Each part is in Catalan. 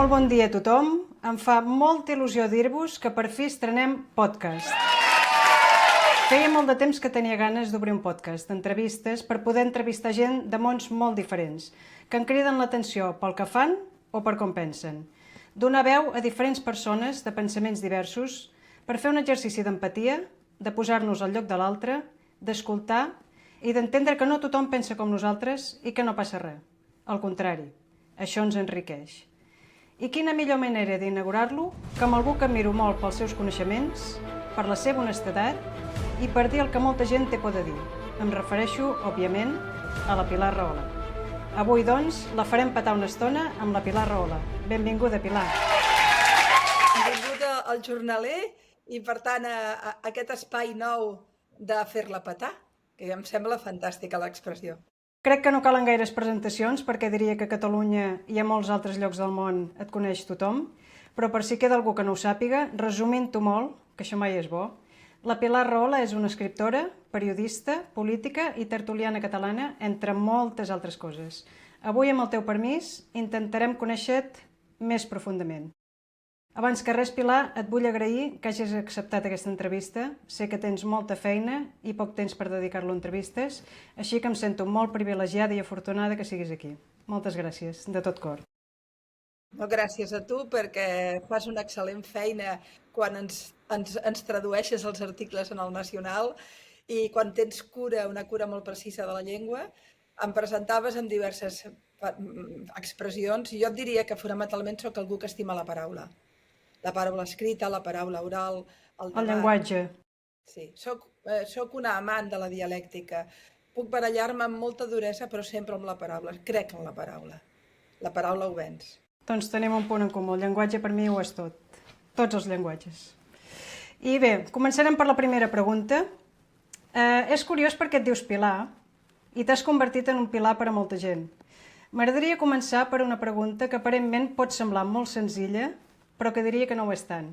Molt bon dia a tothom. Em fa molta il·lusió dir-vos que per fi estrenem podcast. Feia molt de temps que tenia ganes d'obrir un podcast d'entrevistes per poder entrevistar gent de mons molt diferents, que em criden l'atenció pel que fan o per com pensen. Donar veu a diferents persones de pensaments diversos per fer un exercici d'empatia, de posar-nos al lloc de l'altre, d'escoltar i d'entendre que no tothom pensa com nosaltres i que no passa res. Al contrari, això ens enriqueix. I quina millor manera d'inaugurar-lo que amb algú que admiro molt pels seus coneixements, per la seva honestedat i per dir el que molta gent té por de dir. Em refereixo, òbviament, a la Pilar Rahola. Avui, doncs, la farem petar una estona amb la Pilar Rahola. Benvinguda, Pilar. Benvinguda al jornaler i, per tant, a aquest espai nou de fer-la petar, que em sembla fantàstica l'expressió. Crec que no calen gaires presentacions perquè diria que a Catalunya i a molts altres llocs del món et coneix tothom, però per si queda algú que no ho sàpiga, resumint-ho molt, que això mai és bo, la Pilar Rahola és una escriptora, periodista, política i tertuliana catalana, entre moltes altres coses. Avui, amb el teu permís, intentarem conèixer-te més profundament. Abans que res, Pilar, et vull agrair que hagis acceptat aquesta entrevista. Sé que tens molta feina i poc temps per dedicar-lo a entrevistes, així que em sento molt privilegiada i afortunada que siguis aquí. Moltes gràcies, de tot cor. No, gràcies a tu perquè fas una excel·lent feina quan ens tradueixes els articles en el Nacional i quan tens una cura molt precisa de la llengua. Em presentaves amb diverses expressions i jo et diria que fonamentalment sóc algú que estima la paraula. La paraula escrita, la paraula oral, el debat. El llenguatge. Sí, soc una amant de la dialèctica. Puc barallar-me amb molta duresa, però sempre amb la paraula. Crec en la paraula. La paraula ho venç. Doncs tenim un punt en comú. El llenguatge per mi ho és tot. Tots els llenguatges. I bé, començarem per la primera pregunta. És curiós perquè et dius Pilar i t'has convertit en un pilar per a molta gent. M'agradaria començar per una pregunta que aparentment pot semblar molt senzilla, però que diria que no ho és tant.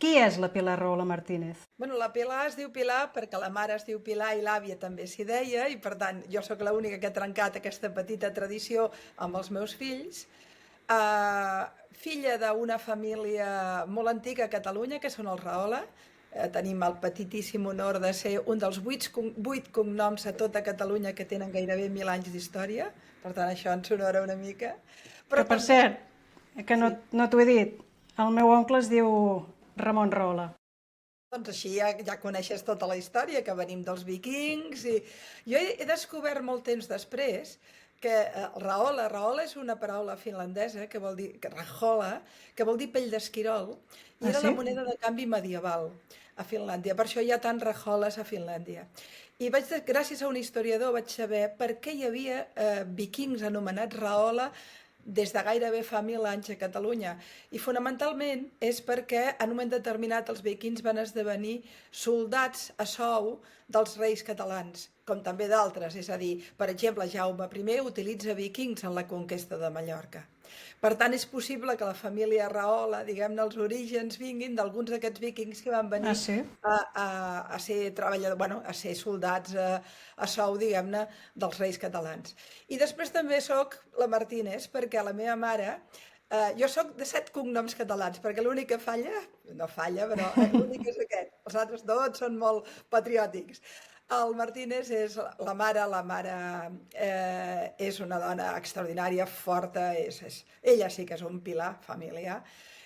Qui és la Pilar Rahola Martínez? Bueno, la Pilar es diu Pilar perquè la mare es diu Pilar i l'àvia també s'hi deia i, per tant, jo sóc l'única que he trencat aquesta petita tradició amb els meus fills. Filla d'una família molt antiga a Catalunya, que són els Rahola. Tenim el petitíssim honor de ser un dels 8 cognoms a tota Catalunya que tenen gairebé 1000 anys d'història. Per tant, això ens honora una mica. Però per cert, que no t'ho he dit, el meu oncle es diu Ramon Rahola. Doncs així ja coneixes tota la història, que venim dels vikings. I jo he descobert molt temps després que Rahola és una paraula finlandesa que vol dir rahola, que vol dir pell d'esquirol, i era la moneda de canvi medieval a Finlàndia. Per això hi ha tants raholes a Finlàndia. I gràcies a un historiador vaig saber per què hi havia vikings anomenats Rahola des de gairebé fa 1000 anys a Catalunya. I fonamentalment és perquè en un moment determinat els vikings van esdevenir soldats a sou dels reis catalans, com també d'altres. És a dir, per exemple, Jaume I utilitza vikings en la conquesta de Mallorca. Per tant, és possible que la família Rahola, diguem-ne, els orígens vinguin d'alguns d'aquests vikings que van venir a ser treballadors, bueno, a ser soldats a sou, diguem-ne, dels reis catalans. I després també soc la Martínez, perquè la meva mare, jo soc de 7 cognoms catalans, perquè l'únic que falla, no falla, però l'únic és aquest. Els altres tots són molt patriòtics. El Martínez és la mare és una dona extraordinària, forta, ella sí que és un pilar familiar.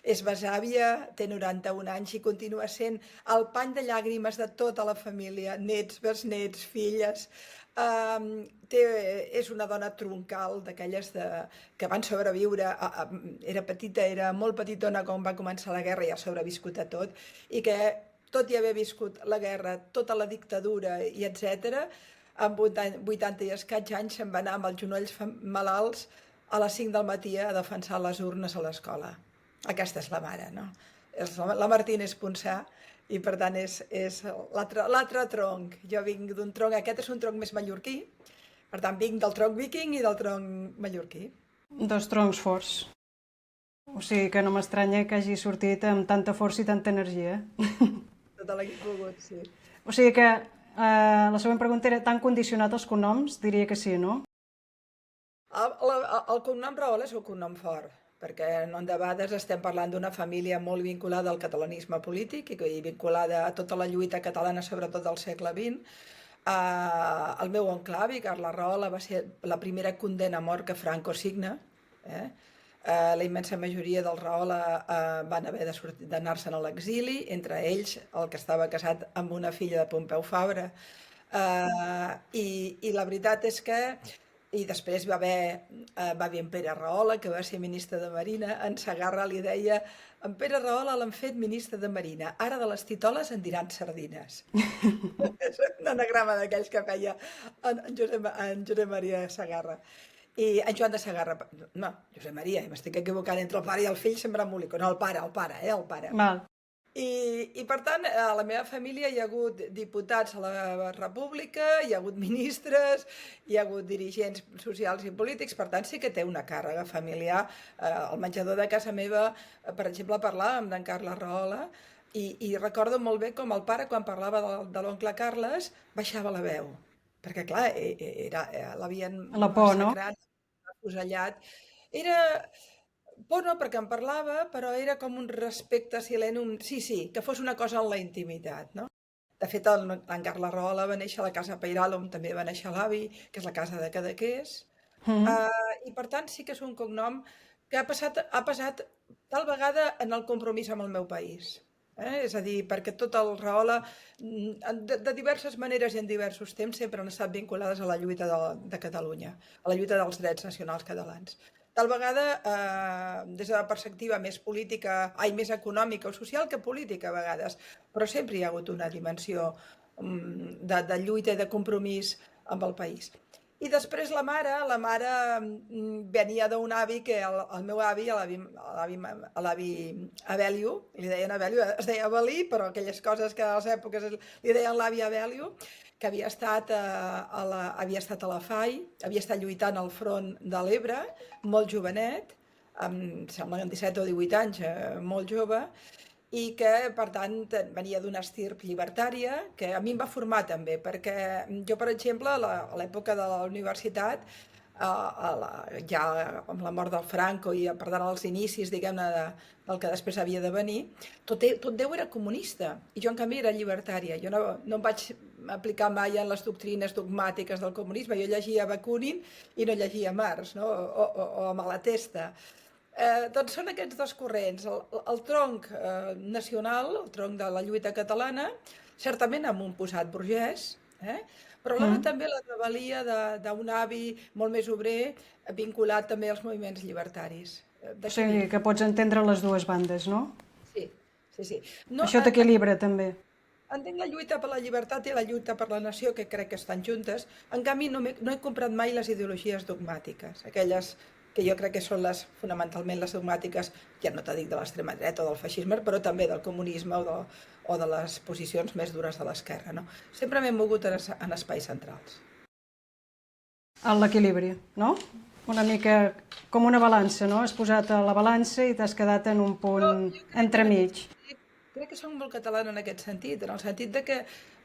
És besàvia, té 91 anys i continua sent el pany de llàgrimes de tota la família, nets, besnets, filles. És una dona troncal, d'aquelles que van sobreviure, era petita, era molt petitona quan va començar la guerra i ha sobreviscut a tot, i que tot i haver viscut la guerra, tota la dictadura i etc., amb 80 i escaig anys se'n va anar amb els genolls malalts a les 5 del matí a defensar les urnes a l'escola. Aquesta és la mare, no? És la Martínez Ponsà i per tant és l'altre tronc. Jo vinc d'un tronc, aquest és un tronc més mallorquí, per tant vinc del tronc viking i del tronc mallorquí. Dos troncs forts. O sigui que no m'estranya que hagi sortit amb tanta força i tanta energia. Tot l'he pogut, sí. O sigui que la següent pregunta era, tan condicionat els cognoms? Diria que sí, no? El cognom Rahola és un cognom fort. perquè no endebades estem parlant d'una família molt vinculada al catalanisme polític i vinculada a tota la lluita catalana, sobretot del segle XX. El meu oncle avi, Carles Rahola, va ser la primera condemna a mort que Franco signa. La immensa majoria dels Rahola van haver d'anar-se'n a l'exili, entre ells el que estava casat amb una filla de Pompeu Fabra. I la veritat és que i després va haver en Pere Rahola, que va ser ministre de Marina. En Segarra li deia: en Pere Rahola l'han fet ministre de Marina, ara de les titoles en diran sardines. És un anagrama d'aquells que feia en Josep Maria Segarra. I en Joan de Segarra, no, Josep Maria, m'estic equivocant entre el pare i el fill, sempre m'embolico. No, el pare. Val. I per tant, a la meva família hi ha hagut diputats a la República, hi ha hagut ministres, hi ha hagut dirigents socials i polítics, per tant sí que té una càrrega familiar. Al menjador de casa meva, per exemple, parlàvem d'en Carles Rahola i recordo molt bé com el pare, quan parlava de l'oncle Carles, baixava la veu, perquè clar, l'havien La por, no? massacrat, afusellat. Era... por no, perquè em parlava, però era com un respecte silent, sí, que fos una cosa en la intimitat, no? De fet, en Carles Rahola va néixer a la casa Pairal, on també va néixer l'avi, que és la casa de Cadaqués. I per tant sí que és un cognom que ha passat tal vegada en el compromís amb el meu país. És a dir, perquè tot el Rahola, de diverses maneres i en diversos temps, sempre han estat vinculades a la lluita de Catalunya, a la lluita dels drets nacionals catalans. Tal vegada des de la perspectiva més política, més econòmica o social que política a vegades, però sempre hi ha hagut una dimensió de lluita i de compromís amb el país. I després la mare venia d'un avi que el meu avi, l'avi Abelio, li deien Abelio, es deia Avelí, però aquelles coses que a les èpoques li deien l'avi Abelio, que havia estat a la FAI, havia estat lluitant al front de l'Ebre, molt jovenet, em sembla que amb 17 o 18 anys, molt jove, i que, per tant, venia d'una estirp llibertària, que a mi em va formar també, perquè jo, per exemple, a l'època de la universitat, ja amb la mort del Franco i per tant als inicis, diguem-ne, del que després havia de venir, tot Déu era comunista, i jo, en canvi, era llibertària. Jo no em vaig aplicar mai en les doctrines dogmàtiques del comunisme, jo llegia Bakunin i no llegia Marx, no? o Malatesta. Doncs són aquests dos corrents, el tronc nacional, el tronc de la lluita catalana, certament amb un posat burgès, però alhora també la rebel·lia d'un avi molt més obrer, vinculat també als moviments llibertaris. O sigui, que pots entendre les dues bandes, no? Sí. Això t'equilibra, també. Entenc la lluita per la llibertat i la lluita per la nació, que crec que estan juntes. En canvi, no he comprat mai les ideologies dogmàtiques, aquelles que jo crec que són fonamentalment les dogmàtiques, ja no t'ho dic de l'extrema dreta o del feixisme, però també del comunisme o de les posicions més dures de l'esquerra. No? Sempre m'he mogut en espais centrals. En l'equilibri, no? Una mica com una balança, no? Has posat a la balança i t'has quedat en un punt entremig. Crec que soc molt catalana en aquest sentit, en el sentit de que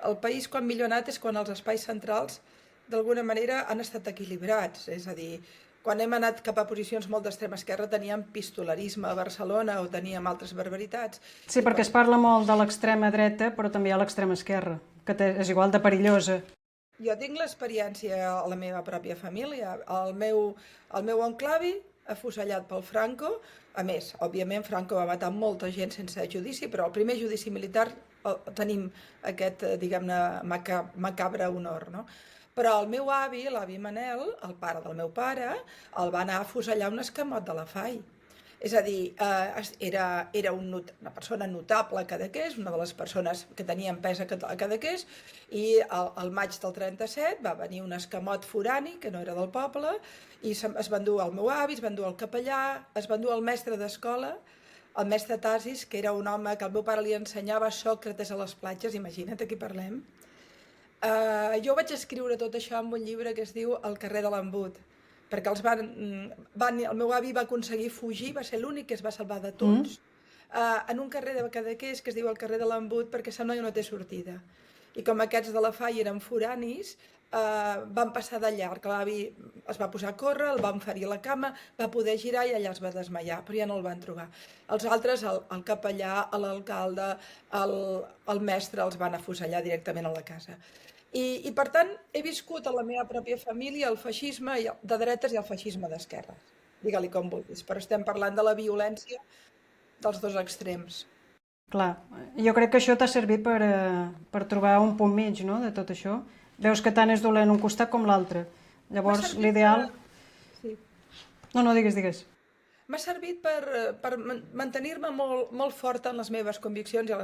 el país quan millor ha anat és quan els espais centrals d'alguna manera han estat equilibrats, és a dir, quan hem anat cap a posicions molt d'extrema esquerra teníem pistolarisme a Barcelona o teníem altres barbaritats. Sí, perquè es parla molt de l'extrema dreta, però també hi ha l'extrema esquerra, que és igual de perillosa. Jo tinc l'experiència a la meva pròpia família. El meu oncle avi, afusellat pel Franco, a més, òbviament Franco va matar molta gent sense judici, però el primer judici militar tenim aquest, diguem-ne, macabre honor, no? Però el meu avi, l'avi Manel, el pare del meu pare, el va anar a afusellar un escamot de la FAI. És a dir, era una persona notable a Cadaqués, una de les persones que tenien pes a Cadaqués, i al maig del 37 va venir un escamot forani, que no era del poble, i es van dur el meu avi, es van dur el capellà, es van dur el mestre d'escola, el mestre Tasis, que era un home que el meu pare li ensenyava Sòcrates a les platges, imagina't, aquí parlem. Jo vaig escriure tot això en un llibre que es diu El carrer de l'Embut, perquè el meu avi va aconseguir fugir, va ser l'únic que es va salvar de tots, en un carrer de Cadaqués que es diu el carrer de l'Embut perquè sembla que no té sortida. I com aquests de la FAI eren foranis, van passar de llarg. L'avi es va posar a córrer, el van ferir a la cama, va poder girar i allà es va desmaiar, però ja no el van trobar. Els altres, el capellà, l'alcalde, el mestre, els van afusellar directament a la casa. I per tant, he viscut a la meva pròpia família el feixisme de dretes i el feixisme d'esquerres. Digue-li com vulguis, però estem parlant de la violència dels dos extrems. Clar, jo crec que això t'ha servit per trobar un punt mig, no?, de tot això. Veus que tant és dolent un costat com l'altre. Llavors, l'ideal... Sí. No, digues. M'ha servit per mantenir-me molt forta en les meves conviccions i a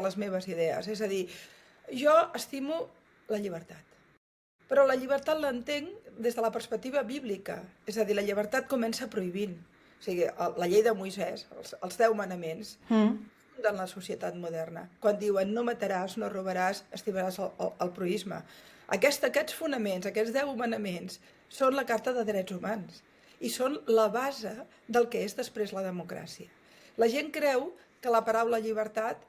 les meves idees. És a dir, jo estimo la llibertat. Però la llibertat l'entenc des de la perspectiva bíblica. És a dir, la llibertat comença prohibint. O sigui, la llei de Moisès, els 10 manaments, de la societat moderna. Quan diuen no mataràs, no robaràs, estimaràs el proïsme. Aquests fonaments, aquests 10 manaments, són la Carta de Drets Humans i són la base del que és després la democràcia. La gent creu que la paraula llibertat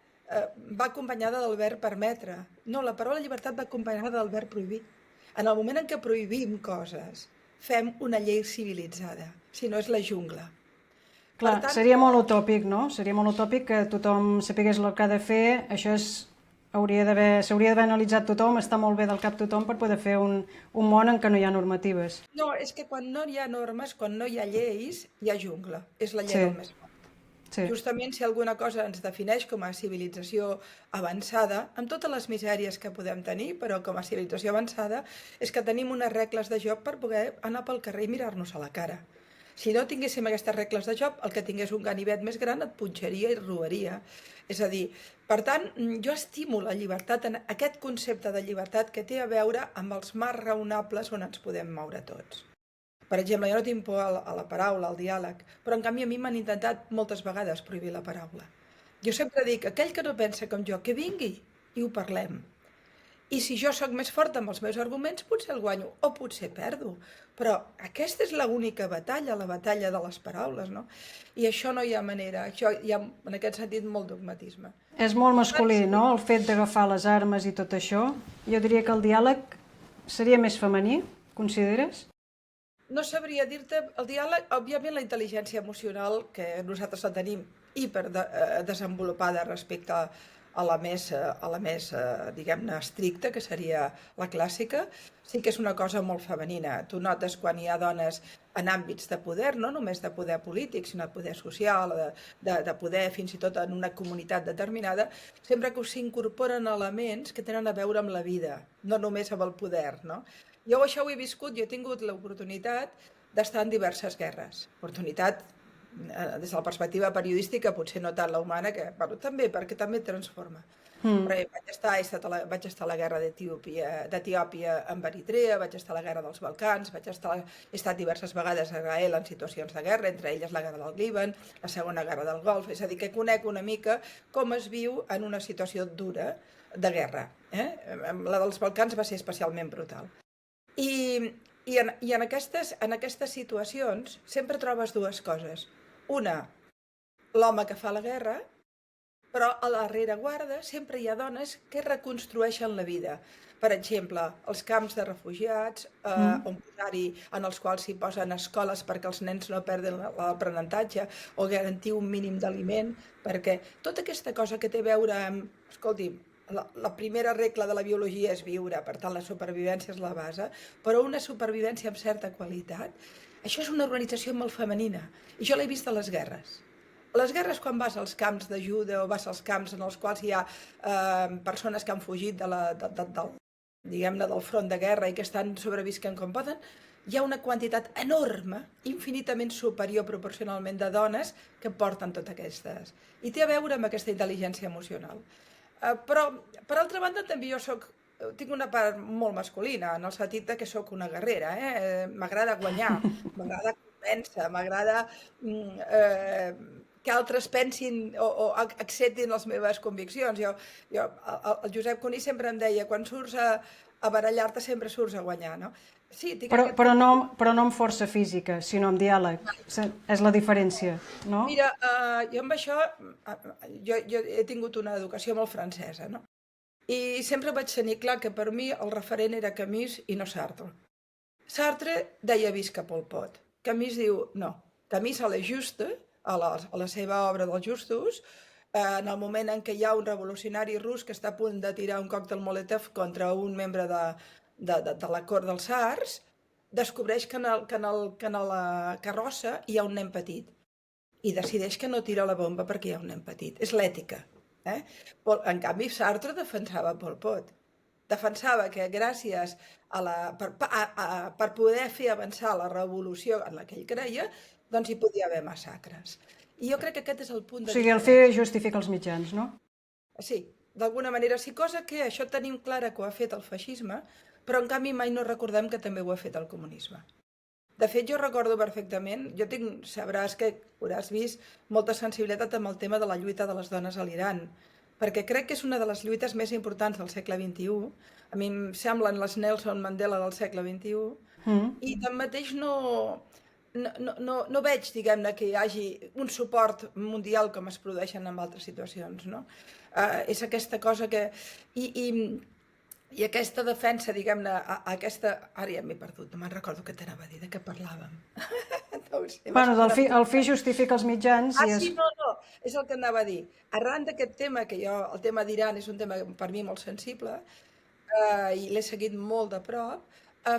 va acompanyada del verb permetre. No, la paraula llibertat va acompanyada del verb prohibir. En el moment en què prohibim coses, fem una llei civilitzada, si no és la jungla. Clar, seria molt utòpic, no? Seria molt utòpic que tothom sapigués el que ha de fer. Això s'hauria d'haver analitzat tothom, està molt bé del cap tothom per poder fer un món en què no hi ha normatives. No, és que quan no hi ha normes, quan no hi ha lleis, hi ha jungla. És la llei del més fort. Sí. Justament si alguna cosa ens defineix com a civilització avançada, amb totes les misèries que podem tenir, però com a civilització avançada, és que tenim unes regles de joc per poder anar pel carrer i mirar-nos a la cara. Si no tinguéssim aquestes regles de joc, el que tingués un ganivet més gran et punxaria i robaria. És a dir, per tant, jo estimo la llibertat, en aquest concepte de llibertat que té a veure amb els marcs raonables on ens podem moure tots. Per exemple, jo no tinc por a la paraula, al diàleg, però en canvi a mi m'han intentat moltes vegades prohibir la paraula. Jo sempre dic, aquell que no pensa com jo, que vingui i ho parlem. I si jo sóc més forta amb els meus arguments, potser el guanyo o potser perdo. Però aquesta és l'única batalla, la batalla de les paraules, no? I això no hi ha manera, això hi ha, en aquest sentit, molt dogmatisme. És molt masculí, no?, el fet d'agafar les armes i tot això. Jo diria que el diàleg seria més femení, consideres? No sabria dir-te, el diàleg, òbviament la intel·ligència emocional, que nosaltres la tenim hiperdesenvolupada respecte a la més diguem-ne, estricta, que seria la clàssica, sí que és una cosa molt femenina. Tu notes quan hi ha dones en àmbits de poder, no només de poder polític, sinó de poder social, de poder fins i tot en una comunitat determinada, sempre que s'incorporen elements que tenen a veure amb la vida, no només amb el poder, no? Jo això ho he viscut, jo he tingut l'oportunitat d'estar en diverses guerres. Oportunitat des de la perspectiva periodística, potser no tant la humana, que també, perquè també transforma. Però vaig estar a la guerra d'Etiòpia amb Eritrea, vaig estar a la guerra dels Balcans, he estat diverses vegades a Israel en situacions de guerra, entre elles la guerra del Líban, la segona guerra del Golf, és a dir, que conec una mica com es viu en una situació dura de guerra. La dels Balcans va ser especialment brutal. I en aquestes situacions sempre trobes dues coses. Una, l'home que fa la guerra, però a la rereguarda sempre hi ha dones que reconstrueixen la vida. Per exemple, els camps de refugiats, en els quals s'hi posen escoles perquè els nens no perdin l'aprenentatge o garantir un mínim d'aliment, perquè tota aquesta cosa que té a veure amb, escolti'm, la primera regla de la biologia és viure, per tant la supervivència és la base, però una supervivència amb certa qualitat, això és una organització molt femenina, i jo l'he vist a les guerres. A les guerres, quan vas als camps d'ajuda o vas als camps en els quals hi ha persones que han fugit del front de guerra i que estan sobrevisquent com poden, hi ha una quantitat enorme, infinitament superior proporcionalment de dones que porten totes aquestes. I té a veure amb aquesta intel·ligència emocional. Però, per altra banda, també jo tinc una part molt masculina, en el sentit que sóc una guerrera. M'agrada guanyar, m'agrada convèncer, m'agrada que altres pensin o acceptin les meves conviccions. El Josep Cuní sempre em deia, quan surts a barallar-te sempre surts a guanyar, no? Sí, però no amb força física, sinó amb diàleg. És la diferència, no? Mira, jo amb això, jo he tingut una educació molt francesa, no? I sempre vaig tenir clar que per mi el referent era Camus i no Sartre. Sartre deia visca Pol Pot. Camus diu no. Camus a la Juste, a la seva obra dels Justos, en el moment en què hi ha un revolucionari rus que està a punt de tirar un còctel Molotov contra un membre de la cort dels tsars, descobreix que en la carrossa hi ha un nen petit i decideix que no tira la bomba perquè hi ha un nen petit. És l'ètica. En canvi, Sartre defensava Pol Pot. Defensava que gràcies per poder fer avançar la revolució en la que ell creia, doncs hi podia haver massacres. I jo crec que aquest és el punt O de sigui, el diferència. fer justifica els mitjans, no? Sí, d'alguna manera sí, cosa que això tenim clara que ho ha fet el feixisme, però en canvi mai no recordem que també ho ha fet el comunisme. De fet, jo recordo perfectament, sabràs que hauràs vist molta sensibilitat amb el tema de la lluita de les dones a l'Iran, perquè crec que és una de les lluites més importants del segle XXI. A mi em semblen les Nelson Mandela del segle XXI, i tanmateix no veig, diguem-ne, que hi hagi un suport mundial com es produeixen en altres situacions, no? És aquesta cosa que... I aquesta defensa, diguem-ne, Ara ja m'he perdut, no me'n recordo què t'anava a dir, de què parlàvem. No ho sé, Bueno, el fi justifica els mitjans i sí, no, és el que anava a dir. Arran d'aquest tema, el tema d'Iran és un tema per mi molt sensible, i l'he seguit molt de prop,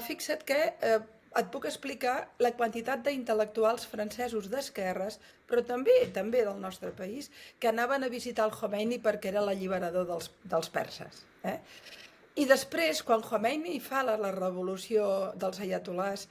fixa't que et puc explicar la quantitat d'intel·lectuals francesos d'esquerres, però també del nostre país, que anaven a visitar el Khomeini perquè era l'alliberador dels perses. I després, quan Khomeini fa la revolució dels ayatolars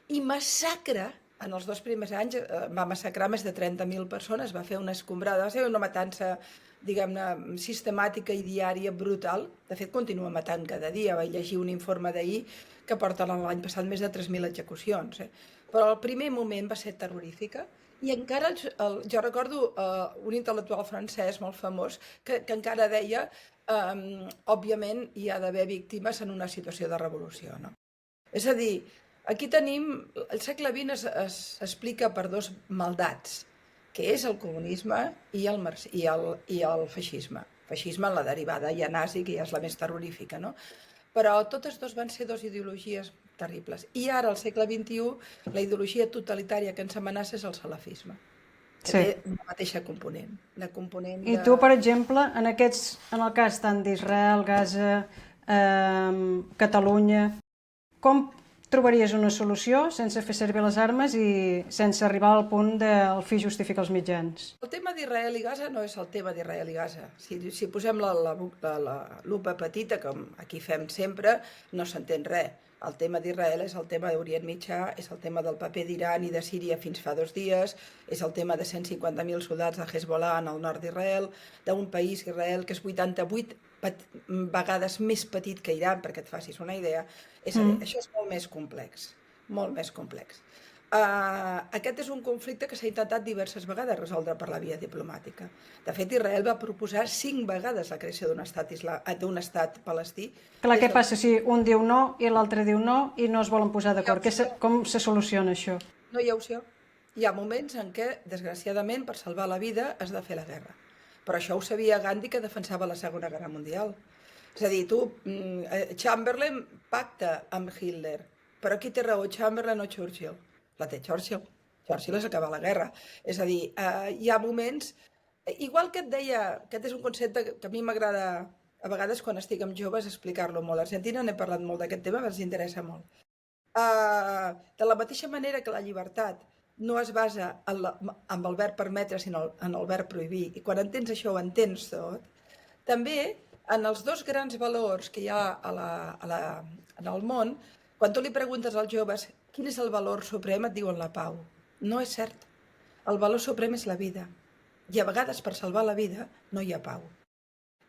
i massacra, en els 2 primers anys va massacrar més de 30.000 persones, va fer una escombrada, va ser una matança, diguem-ne, sistemàtica i diària brutal. De fet, continua matant cada dia. Vaig llegir un informe d'ahir que porta l'any passat més de 3.000 execucions. Però el primer moment va ser terrorífica i encara, jo recordo un intel·lectual francès molt famós que encara deia òbviament hi ha d'haver víctimes en una situació de revolució, no? És a dir, aquí tenim... El segle XX s'explica per 2 maldats, que és el comunisme i el feixisme. Feixisme en la derivada ja nazi, que ja és la més terrorífica, no? Però totes 2 van ser 2 ideologies terribles. I ara, al segle XXI, la ideologia totalitària que ens amenaça és el salafisme, que té la mateixa component. La component I tu, per exemple, en el cas tant d'Israel, Gaza, Catalunya, com trobaries una solució sense fer servir les armes i sense arribar al punt del fi justifica els mitjans? El tema d'Israel i Gaza no és el tema d'Israel i Gaza. Si posem la lupa petita, com aquí fem sempre, no s'entén res. El tema d'Israel és el tema d'Orient Mitjà, és el tema del paper d'Iran i de Síria fins fa 2 dies, és el tema de 150.000 soldats de Hezbollah en el nord d'Israel, d'un país, Israel, que és 88 vegades més petit que Iran, perquè et facis una idea. És a dir, això és molt més complex, molt més complex. Aquest és un conflicte que s'ha intentat diverses vegades resoldre per la via diplomàtica. De fet, Israel va proposar 5 vegades la creació d'un estat palestí. Clar, què passa si un diu no i l'altre diu no i no es volen posar d'acord? Com se soluciona això? No hi ha opció. Hi ha moments en què, desgraciadament, per salvar la vida has de fer la guerra. Però això ho sabia Gandhi, que defensava la Segona Guerra Mundial. És a dir, Chamberlain pacta amb Hitler, però qui té raó, Chamberlain o Churchill? La té Churchill. Churchill és acabar la guerra. És a dir, hi ha moments... Igual que et deia, aquest és un concepte que a mi m'agrada, a vegades quan estic amb joves, explicar-lo molt. A Argentina n'he parlat molt d'aquest tema, ens interessa molt. De la mateixa manera que la llibertat no es basa en el verb permetre, sinó en el verb prohibir, i quan entens això ho entens tot, també en els 2 grans valors que hi ha en el món, quan tu li preguntes als joves quin és el valor suprem, et diuen la pau. No és cert. El valor suprem és la vida. I a vegades, per salvar la vida, no hi ha pau.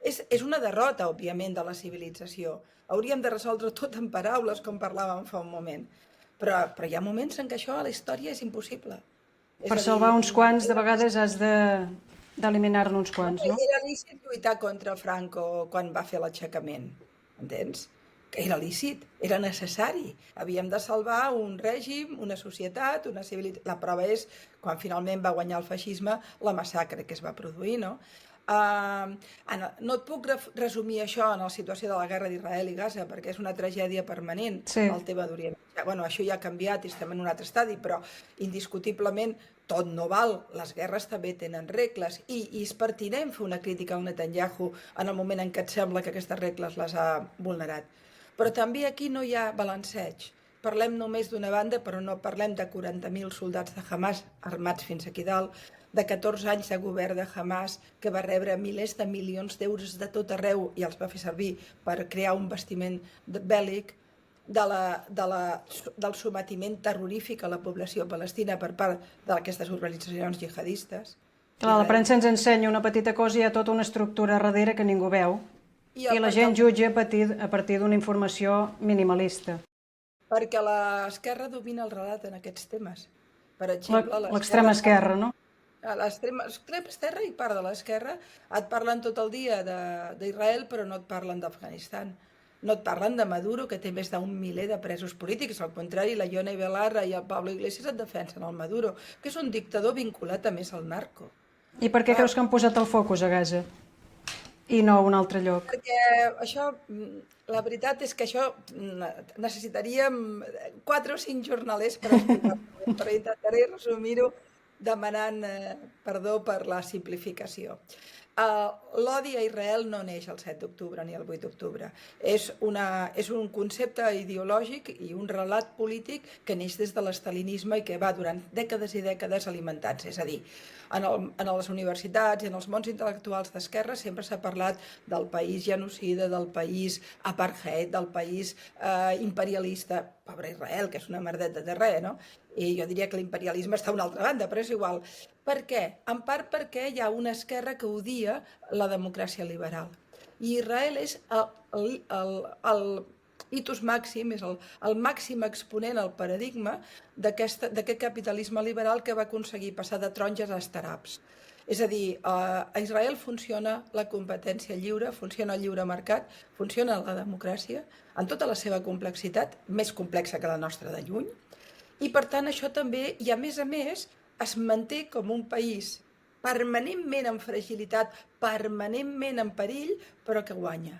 És una derrota, òbviament, de la civilització. Hauríem de resoldre tot en paraules, com parlàvem fa un moment. Però hi ha moments en què això a la història és impossible. Per salvar uns quants, de vegades has d'eliminar-ne uns quants, no? Era lícit lluitar contra Franco quan va fer l'aixecament, entens? Que era lícit, era necessari. Havíem de salvar un règim, una societat, una civilitat... La prova és, quan finalment va guanyar el feixisme, la massacre que es va produir, no? No et puc resumir això en la situació de la guerra d'Israel i Gaza, perquè és una tragèdia permanent, el tema d'Orient Mitjà. Bueno, això ja ha canviat i estem en un altre estadi, però indiscutiblement tot no val, les guerres també tenen regles i és pertinent fer una crítica al Netanyahu en el moment en què et sembla que aquestes regles les ha vulnerat. Però també aquí no hi ha balanceig. Parlem només d'una banda, però no parlem de 40.000 soldats de Hamas armats fins aquí dalt, de 14 anys de govern de Hamas que va rebre milers de milions d'euros de tot arreu i els va fer servir per crear un bastiment bèl·lic, del sometiment terrorífic a la població palestina per part d'aquestes organitzacions jihadistes. Clar, la premsa ens ensenya una petita cosa i hi ha tota una estructura darrere que ningú veu. I la gent jutja a partir d'una informació minimalista. Perquè l'esquerra domina el relat en aquests temes. Per exemple, l'extrema esquerra, no? L'extrema esquerra i part de l'esquerra et parlen tot el dia d'Israel, però no et parlen d'Afganistan. No et parlen de Maduro, que té més d'un miler de presos polítics. Al contrari, la Ione Belarra i el Pablo Iglesias et defensen el Maduro, que és un dictador vinculat a més al narco. I per què creus que han posat el focus a Gaza i no a un altre lloc? Perquè això, la veritat és que això necessitaríem 4 o 5 jornalers per explicar-ho, però intentaré resumir-ho demanant perdó per la simplificació. L'odi a Israel no neix el 7 d'octubre ni el 8 d'octubre. És un concepte ideològic i un relat polític que neix des de l'estalinisme i que va durant dècades i dècades alimentant-se. És a dir, en les universitats i en els mons intel·lectuals d'esquerra sempre s'ha parlat del país genocida, del país apartheid, del país imperialista. Pobre Israel, que és una merdeta de res, no? I jo diria que l'imperialisme està a una altra banda, però és igual. Per què? En part perquè hi ha una esquerra que odia la democràcia liberal. I Israel és el hitus màxim, és el màxim exponent, el paradigma d'aquest capitalisme liberal que va aconseguir passar de taronges a estaraps. És a dir, a Israel funciona la competència lliure, funciona el lliure mercat, funciona la democràcia, en tota la seva complexitat, més complexa que la nostra de lluny, i per tant això també, i a més, es manté com un país permanentment en fragilitat, permanentment en perill, però que guanya.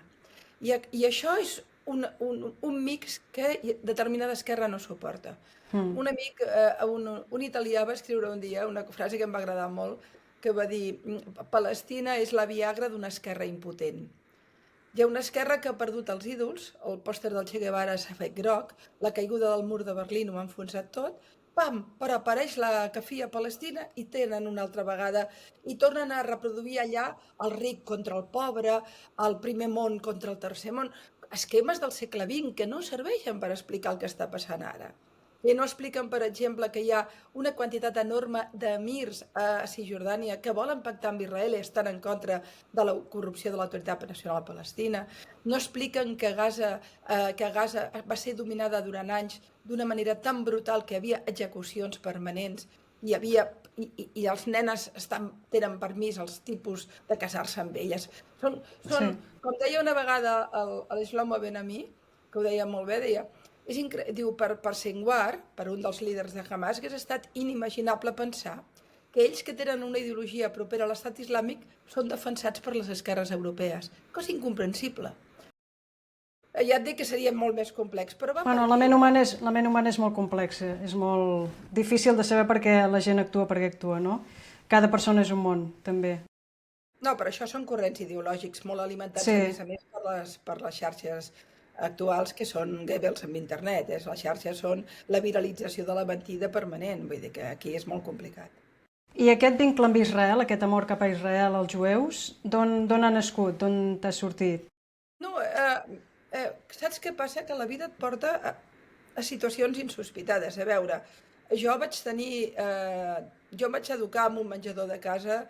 I això és un mix que determinada esquerra no suporta. Un amic, un italià, va escriure un dia una frase que em va agradar molt, que va dir: Palestina és la Viagra d'una esquerra impotent. Hi ha una esquerra que ha perdut els ídols, el pòster del Che Guevara s'ha fet groc, la caiguda del mur de Berlín ho ha enfonsat tot, pam, però apareix la cafia palestina i tenen una altra vegada, i tornen a reproduir allà el ric contra el pobre, el primer món contra el tercer món, esquemes del segle XX que no serveixen per explicar el que està passant ara. I no expliquen, per exemple, que hi ha una quantitat enorme d'emirs a Cisjordània que volen pactar amb Israel i estan en contra de la corrupció de l'Autoritat Nacional Palestina. No expliquen que Gaza va ser dominada durant anys d'una manera tan brutal que hi havia execucions permanents i els nenes tenen permís els tipus de casar-se amb elles. Com deia una vegada l'Shlomo Ben-Ami, que ho deia molt bé, deia: diu, per Senghar, per un dels líders de Hamas, que ha estat inimaginable pensar que ells que tenen una ideologia propera a l'estat islàmic són defensats per les esquerres europees. Cosa incomprensible. Ja et dic que seria molt més complex, però va... Bueno, la ment humana és molt complexa, és molt difícil de saber per què la gent actua perquè actua, no? Cada persona és un món, també. No, però això són corrents ideològics molt alimentats, a més per les xarxes actuals, que són Goebbels amb internet. Les xarxes són la viralització de la mentida permanent, vull dir que aquí és molt complicat. I aquest vincle amb Israel, aquest amor cap a Israel, als jueus, d'on ha nascut, d'on t'ha sortit? No, saps què passa? Que la vida et porta a situacions insospitades. A veure, jo em vaig educar en un menjador de casa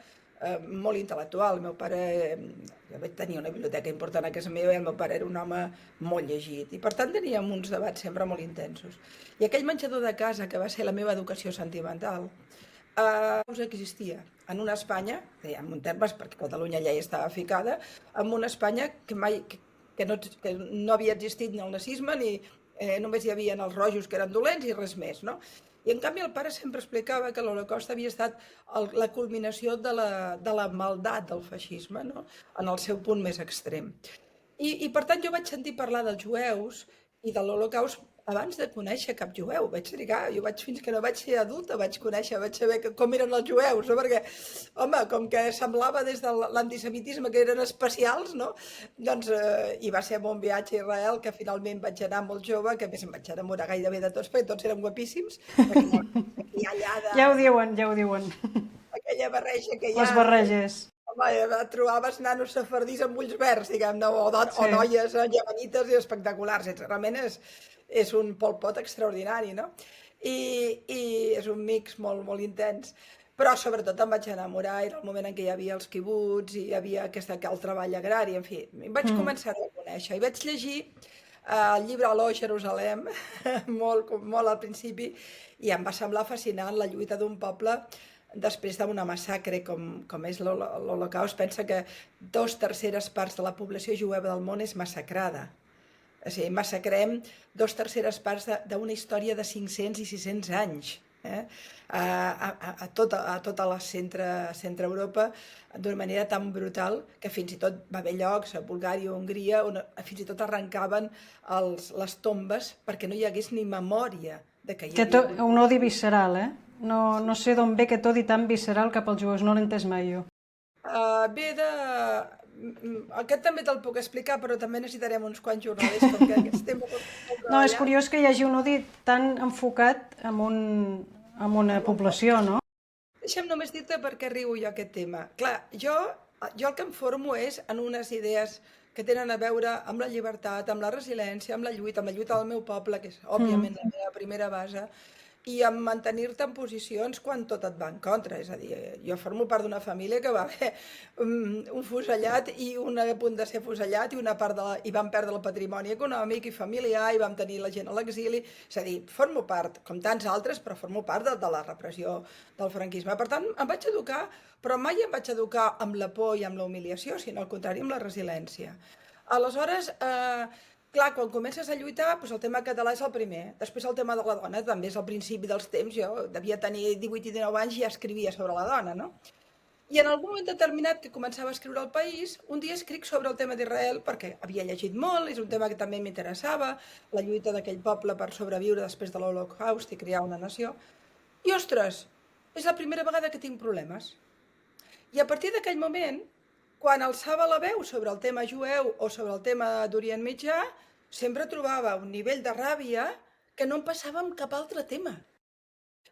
molt intel·lectual. El meu pare, jo vaig tenir una biblioteca important a casa meva i el meu pare era un home molt llegit i per tant teníem uns debats sempre molt intensos. I aquell menjador de casa, que va ser la meva educació sentimental, existia en una Espanya, en un termes perquè Catalunya ja hi estava ficada, en una Espanya que no havia existit ni el nazisme ni només hi havia els rojos que eren dolents i res més, no? I en canvi el pare sempre explicava que l'Holocaust havia estat la culminació de la maldat del feixisme, no? En el seu punt més extrem. I per tant jo vaig sentir parlar dels jueus i de l'Holocaust abans de conèixer cap jueu. Vaig trigar, jo vaig fins que no vaig ser adulta, vaig saber com eren els jueus, no? Perquè, home, com que semblava des de l'antisemitisme que eren especials, no? Doncs, i va ser un bon viatge a Israel, que finalment vaig anar molt jove, que a més em vaig enamorar gairebé de tots, perquè tots eren guapíssims. Aquí allà Ja ho diuen, ja ho diuen. aquella barreja que hi ha. Les barreges. Home, trobaves nanos sefardís amb ulls verds, diguem-ne, o noies llamanites i espectaculars. Realment és un Pol Pot extraordinari, no? I és un mix molt, molt intens. Però sobretot em vaig enamorar, era el moment en què hi havia els quibuts i hi havia el treball agrari, en fi, em vaig començar a conèixer. I vaig llegir el llibre Aló, Jerusalem, molt, molt al principi, i em va semblar fascinant la lluita d'un poble després d'una massacre com és l'Holocaust. Pensa que 2/3 parts de la població jueva del món és massacrada. O sigui, massacrem 2/3 parts d'una història de 500 i 600 anys. A tota la centre Europa d'una manera tan brutal que fins i tot va haver llocs a Bulgària o Hongria on fins i tot arrencaven les tombes perquè no hi hagués ni memòria de que hi havia... Un odi visceral, eh? No sé d'on ve aquest odi tan visceral cap als jueus, no l'he entès mai jo. Ve de... Aquest també te'l puc explicar, però també necessitarem uns quants jornals, com que aquests temes... No, és curiós que hi hagi un odi tan enfocat en una població, no? Deixa'm només dir-te per què riu jo aquest tema. Clar, jo el que em formo és en unes idees que tenen a veure amb la llibertat, amb la resiliència, amb la lluita del meu poble, que és òbviament la meva primera base, i amb mantenir-te en posicions quan tot et va en contra. És a dir, jo formo part d'una família que va haver un fusellat i un a punt de ser fusellat i vam perdre el patrimoni econòmic i familiar i vam tenir la gent a l'exili. És a dir, formo part, com tants altres, però formo part de la repressió del franquisme. Per tant, em vaig educar, però mai em vaig educar amb la por i amb la humiliació, sinó al contrari, amb la resiliència. Aleshores, clar, quan comences a lluitar, doncs el tema català és el primer. Després el tema de la dona també és al principi dels temps. Jo devia tenir 18 i 19 anys i ja escrivia sobre la dona, no? I en algun moment determinat que començava a escriure al País, un dia escric sobre el tema d'Israel perquè havia llegit molt, és un tema que també m'interessava, la lluita d'aquell poble per sobreviure després de l'Holocaust i crear una nació. I, ostres, és la primera vegada que tinc problemes. I a partir d'aquell moment, quan alçava la veu sobre el tema jueu o sobre el tema d'Orient Mitjà, sempre trobava un nivell de ràbia que no em passava amb cap altre tema.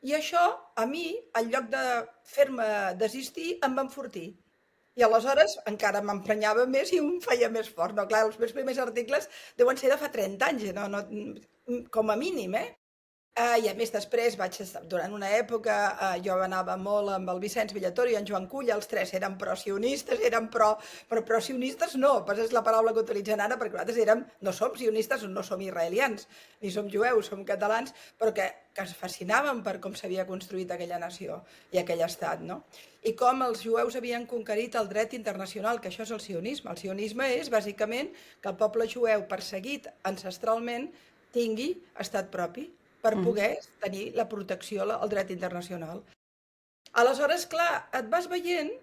I això, a mi, en lloc de fer-me desistir, em va enfortir. I aleshores encara m'emprenyava més i em feia més fort. No, clar, els meus primers articles deuen ser de fa 30 anys, com a mínim, I a més després durant una època jo anava molt amb el Vicenç Villator i en Joan Culla, els tres eren pro-sionistes, però pro-sionistes no, pas és la paraula que utilitzen ara perquè nosaltres no som sionistes, no som israelians, ni som jueus, som catalans, però que es fascinaven per com s'havia construït aquella nació i aquell estat, no? I com els jueus havien conquerit el dret internacional, que això és el sionisme. El sionisme és bàsicament que el poble jueu perseguit ancestralment tingui estat propi per poder tenir la protecció, el dret internacional. Aleshores, clar, et vas veient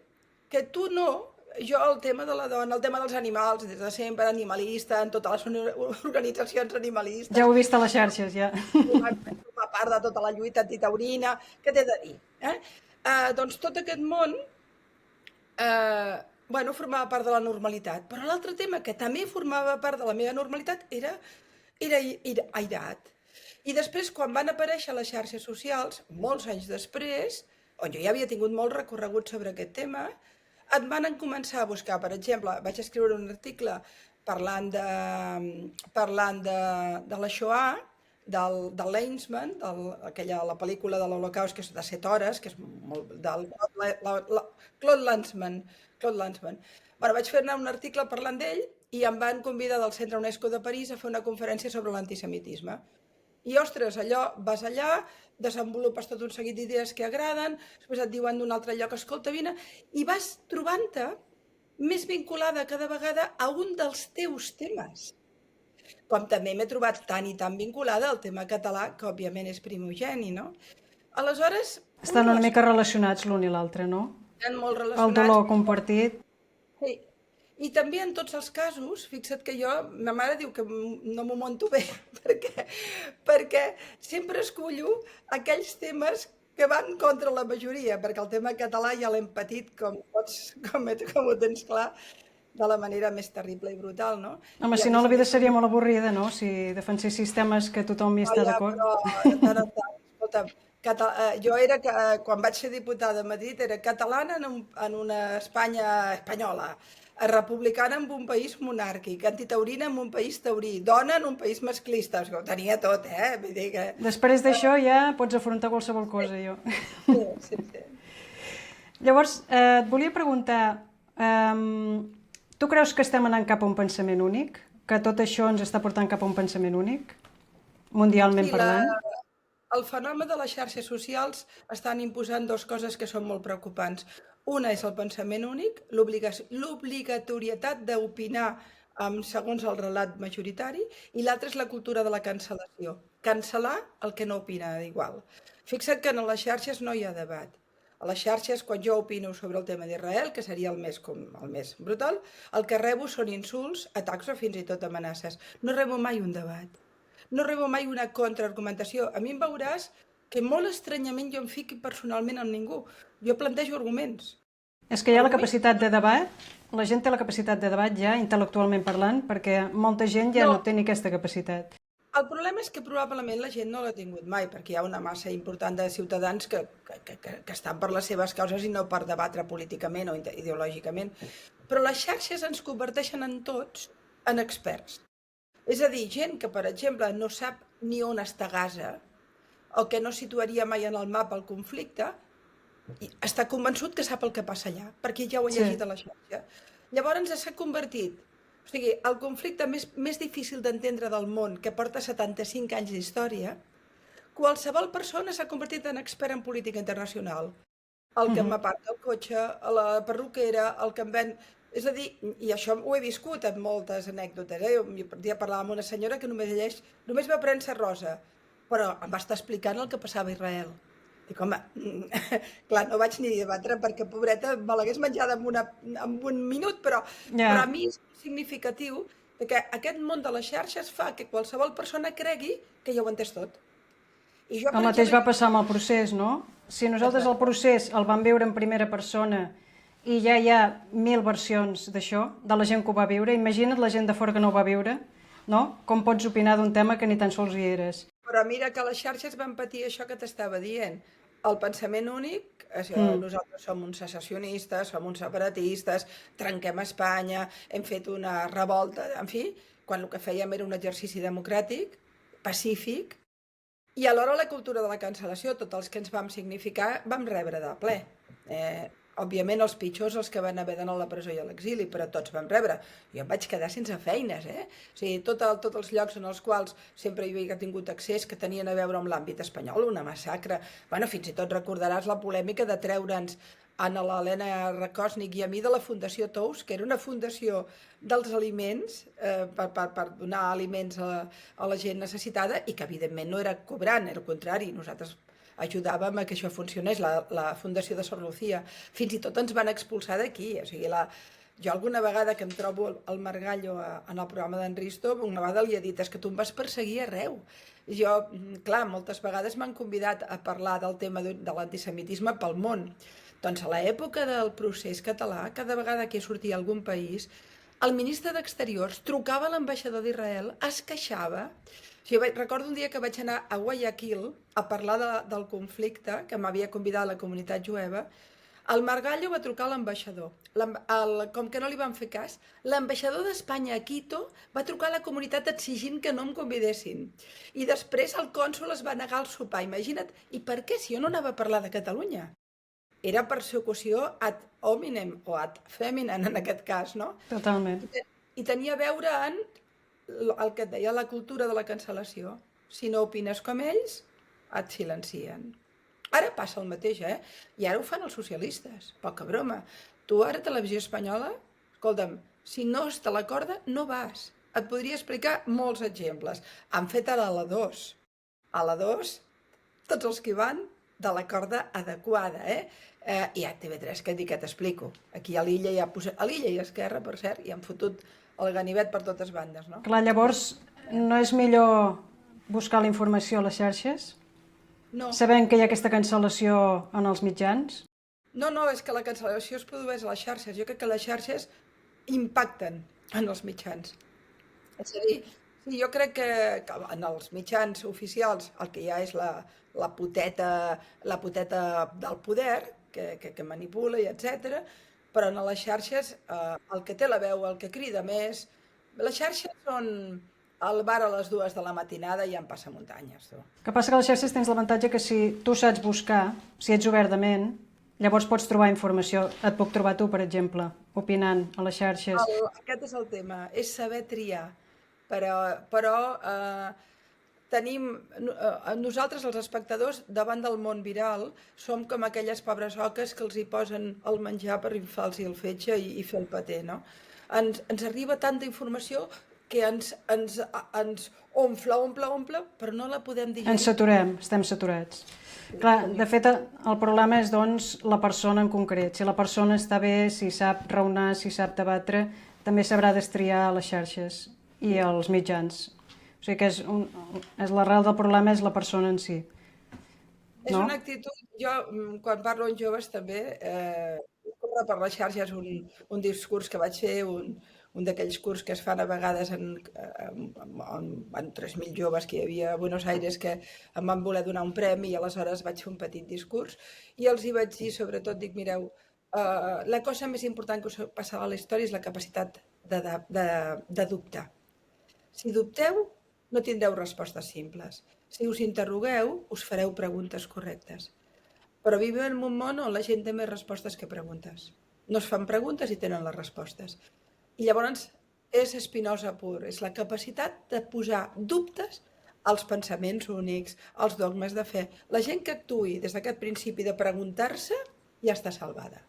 que tu no, jo el tema de la dona, el tema dels animals, des de sempre animalista, en totes les organitzacions animalistes... Ja ho he vist a les xarxes, ja. Formar part de tota la lluita antitaurina, què t'he de dir? Doncs tot aquest món formava part de la normalitat, però l'altre tema que també formava part de la meva normalitat era airat. I després, quan van aparèixer les xarxes socials, molts anys després, on jo ja havia tingut molt recorregut sobre aquest tema, et van començar a buscar, per exemple, vaig escriure un article parlant de la Shoah, del Leinsman, la pel·lícula de l'Holocaust, que és de 7 hores, que és del Claude Lanzmann. Vaig fer-ne un article parlant d'ell i em van convidar del Centre UNESCO de París a fer una conferència sobre l'antisemitisme. I, ostres, vas allà, desenvolupes tot un seguit d'idees que agraden, després et diuen d'un altre lloc, escolta, vine, i vas trobant-te més vinculada cada vegada a un dels teus temes. Com també m'he trobat tan i tan vinculada al tema català, que òbviament és primogeni, no? Aleshores, Estan una mica relacionats l'un i l'altre, no? estan molt El relacionats. dolor compartit. Sí. I també en tots els casos, fixa't que jo, ma mare diu que no m'ho monto bé, perquè sempre escollo aquells temes que van contra la majoria, perquè el tema català ja l'hem patit, com ho tens clar, de la manera més terrible i brutal, no? Home, I a si no més la a vida més, seria molt avorrida, no? Si defensessis temes que tothom hi està ja, d'acord. però de tant en tant, escolta'm, jo era, quan vaig ser diputada a Madrid, era catalana en una Espanya espanyola, republicana en un país monàrquic, antitaurina en un país taurí, dona en un país masclista, ho tenia tot, Vull dir que... Després d'això ja pots afrontar qualsevol cosa, jo. Sí, sí, sí. Llavors, et volia preguntar, tu creus que estem anant cap a un pensament únic? Que tot això ens està portant cap a un pensament únic? Mundialment Sí, parlant? el fenomen de les xarxes socials estan imposant dues coses que són molt preocupants. Una és el pensament únic, l'obligatorietat d'opinar segons el relat majoritari, i l'altra és la cultura de la cancel·lació. Cancel·lar el que no opina igual. Fixa't que en les xarxes no hi ha debat. A les xarxes, quan jo opino sobre el tema d'Israel, que seria el més brutal, el que rebo són insults, atacs o fins i tot amenaces. No rebo mai un debat. No rebo mai una contraargumentació. A mi em veuràs que molt estranyament jo em fiqui personalment amb ningú. Jo plantejo arguments. És que hi ha la capacitat de debat, la gent té la capacitat de debat ja, intel·lectualment parlant, perquè molta gent ja no té ni aquesta capacitat. El problema és que probablement la gent no l'ha tingut mai, perquè hi ha una massa important de ciutadans que estan per les seves causes i no per debatre políticament o ideològicament. Però les xarxes ens converteixen en tots en experts. És a dir, gent que, per exemple, no sap ni on està Gaza o que no situaria mai en el mapa el conflicte, i està convençut que sap el que passa allà, perquè ja ho ha llegit a la xarxa. Llavors s'ha convertit, o sigui, el conflicte més difícil d'entendre del món, que porta 75 anys d'història, qualsevol persona s'ha convertit en expert en política internacional. El que m'aparta el cotxe, a la perruquera, el que em ven... És a dir, i això ho he viscut en moltes anècdotes. Jo un dia parlava amb una senyora que només va premsa rosa, però em va estar explicant el que passava a Israel. Dic, home, clar, no vaig ni debatre perquè, pobreta, me l'hagués menjada en un minut, però a mi és significatiu que aquest món de les xarxes fa que qualsevol persona cregui que ja ho ha entès tot. I jo, El mateix va passar amb el procés, no? Si nosaltres el procés el vam viure en primera persona i ja hi ha 1000 versions d'això, de la gent que ho va viure, imagina't la gent de fora que no ho va viure, no? Com pots opinar d'un tema que ni tan sols hi eres? Però mira que les xarxes van patir això que t'estava dient. El pensament únic, nosaltres som uns secessionistes, som uns separatistes, trenquem Espanya, hem fet una revolta, en fi, quan el que fèiem era un exercici democràtic, pacífic, i alhora la cultura de la cancel·lació, tots els que ens vam significar, vam rebre de ple. Òbviament els pitjors els que van haver d'anar a la presó i a l'exili, però tots vam rebre. Jo em vaig quedar sense feines, O sigui, tots els llocs en els quals sempre hi havia tingut accés que tenien a veure amb l'àmbit espanyol, una massacre. Bueno, fins i tot recordaràs la polèmica de treure'ns a l'Helena Rakòsnik i a mi de la Fundació Tous, que era una fundació dels aliments, per donar aliments a la gent necessitada, i que evidentment no era cobrant, era el contrari, nosaltres ajudàvem a que això funcionés, la Fundació de Sor Lucía. Fins i tot ens van expulsar d'aquí. O sigui, jo alguna vegada que em trobo el Margallo en el programa d'en Risto, una vegada li he dit, és que tu em vas perseguir arreu. Jo, clar, moltes vegades m'han convidat a parlar del tema de l'antisemitisme pel món. Doncs a l'època del procés català, cada vegada que sortia a algun país, el ministre d'Exteriors trucava a l'ambaixador d'Israel, es queixava. Jo recordo un dia que vaig anar a Guayaquil a parlar del conflicte, que m'havia convidat la comunitat jueva. El Margallo va trucar a l'ambaixador. Com que no li van fer cas, l'ambaixador d'Espanya a Quito va trucar a la comunitat exigint que no em convidessin. I després el cònsol es va negar al sopar, imagina't. I per què, si jo no anava a parlar de Catalunya? Era persecució ad hominem, o ad feminem en aquest cas, no? Totalment. I tenia a veure en el que et deia la cultura de la cancel·lació. Si no opines com ells, et silencien. Ara passa el mateix, I ara ho fan els socialistes. Poca broma. Tu ara, Televisió Espanyola, escolta'm, si no està a la corda, no vas. et podria explicar molts exemples. Han fet ara la 2. A la 2, tots els que hi van, de la corda adequada, I a TV3, què t'explico? Aquí a l'Illa hi ha posat... A l'Illa i a Esquerra, per cert, hi han fotut el ganivet per totes bandes, no? Clar, llavors, no és millor buscar la informació a les xarxes? No. Sabent que hi ha aquesta cancel·lació en els mitjans? No, és que la cancel·lació es produeix a les xarxes. Jo crec que les xarxes impacten en els mitjans. És a dir, sí, jo crec que en els mitjans oficials el que hi ha és la poteta del poder, que manipula i etc. Però en les xarxes el que té la veu, el que crida més... Les xarxes són al bar a les 2 de la matinada i en passa muntanyes. Tu. El que passa que a les xarxes tens l'avantatge que si tu saps buscar, si ets obert de ment, llavors pots trobar informació. Et puc trobar tu, per exemple, opinant a les xarxes. Aquest és el tema, és saber triar. Però tenim... Nosaltres, els espectadors, davant del món viral, som com aquelles pobres oques que els hi posen el menjar per inflar-los el fetge i fer el paté, no? Ens arriba tanta informació que ens omple, però no la podem digerir. Ens saturem, estem saturats. Clar, de fet, el problema és, doncs, la persona en concret. Si la persona està bé, si sap raonar, si sap debatre, també sabrà destriar les xarxes i els mitjans. O sigui que l'arrel del problema és la persona en si. És una actitud... Jo, quan parlo amb joves, també, corre per les xarxes un discurs que vaig fer, un d'aquells curs que es fan a vegades en 3.000 joves que hi havia a Buenos Aires que em van voler donar un premi i aleshores vaig fer un petit discurs i els hi vaig dir, sobretot, dic, mireu, la cosa més important que us passarà a la història és la capacitat de dubtar. Si dubteu, no tindreu respostes simples. Si us interrogueu, us fareu preguntes correctes. Però vivim en un món on la gent té més respostes que preguntes. No es fan preguntes i tenen les respostes. I llavors és Spinoza pur, és la capacitat de posar dubtes als pensaments únics, als dogmes de fe. La gent que actuï des d'aquest principi de preguntar-se ja està salvada.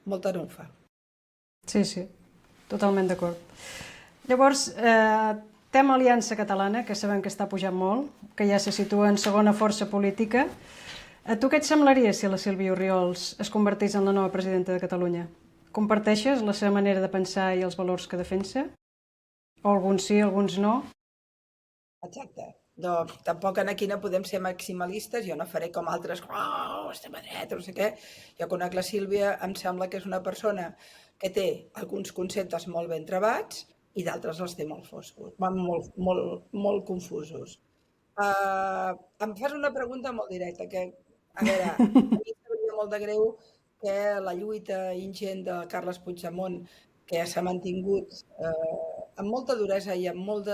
Molta no en fa. Sí, totalment d'acord. Llavors, tema Aliança Catalana, que sabem que està pujant molt, que ja se situa en segona força política. A tu què et semblaria si la Sílvia Orriols es convertís en la nova presidenta de Catalunya? Comparteixes la seva manera de pensar i els valors que defensa? O alguns sí, alguns no? Exacte. No, tampoc aquí no podem ser maximalistes, jo no faré com altres, estem a dreta, no sé què. Jo conec la Sílvia, em sembla que és una persona que té alguns conceptes molt ben trebats i d'altres els té molt foscos, molt confusos. Em fas una pregunta molt directa, que, a veure, a mi em sabria molt de greu que la lluita ingent de Carles Puigdemont, que s'ha mantingut amb molta duresa i amb molt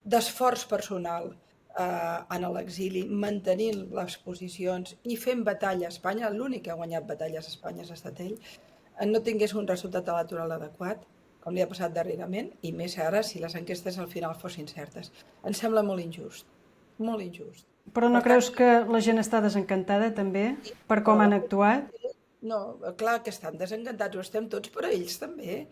d'esforç personal en l'exili, mantenint les posicions i fent batalla a Espanya, l'únic que ha guanyat batalles a Espanya ha estat ell, no tingués un resultat electoral adequat, com li ha passat darrerament, i més ara si les enquestes al final fossin certes. Em sembla molt injust, molt injust. Però no creus que la gent està desencantada també per com han actuat? No, clar que estan desencantats, ho estem tots, però ells també.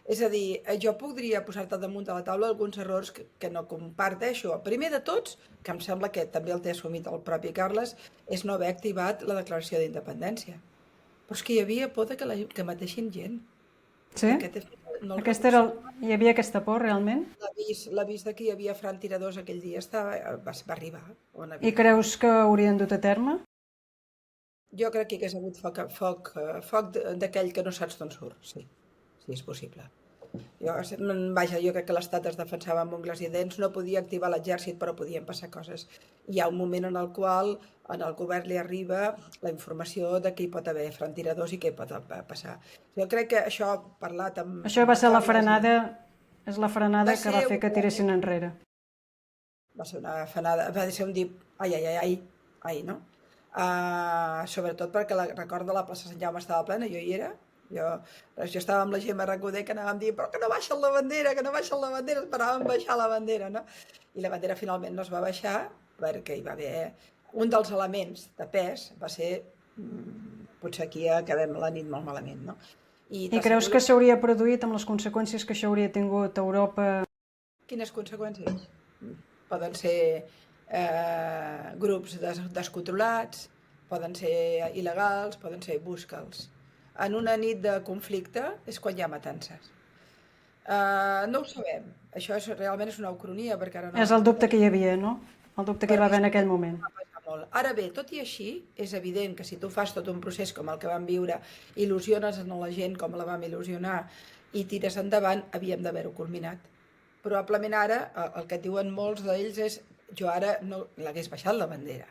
És a dir, jo podria posar-te damunt de la taula alguns errors que no comparteixo. El primer de tots, que em sembla que també el té assumit el propi Carles, és no haver activat la declaració d'independència. Però és que hi havia por que mateixin gent. Sí? Hi havia aquesta por, realment? L'avís que hi havia franctiradors aquell dia va arribar. I creus que ho haurien dut a terme? Jo crec que hi hagués hagut foc d'aquell que no saps d'on surt, sí és possible. Jo crec que l'Estat es defensava amb ungles i dents, no podia activar l'exèrcit, però podien passar coses. Hi ha un moment en el qual al govern li arriba la informació de que hi pot haver franctiradors i què pot passar. Jo crec que això, parlat amb... Això va ser la frenada, és la frenada que va fer que tiressin enrere. Va ser una frenada, va ser un dir, ai, no? Sobretot perquè recordo la plaça Sant Jaume estava plena, jo hi era, jo estava amb la Gemma Recoder que anàvem dient però que no baixen la bandera, esperàvem baixar la bandera, no? I la bandera finalment no es va baixar perquè hi va haver un dels elements de pes va ser potser aquí acabem la nit molt malament, no? I creus que s'hauria produït amb les conseqüències que això hauria tingut a Europa? Quines conseqüències? Poden ser grups descontrolats, poden ser il·legals, poden ser busca'ls. En una nit de conflicte és quan hi ha matances. No ho sabem. Això realment és una ucronia, perquè ara no... És el dubte que hi havia, no? El dubte que hi va haver en aquell moment. Ara bé, tot i així, és evident que si tu fas tot un procés com el que vam viure, il·lusiones a la gent com la vam il·lusionar i tires endavant, havíem d'haver-ho culminat. Probablement ara, el que et diuen molts d'ells és jo ara no l'hagués baixat la bandera,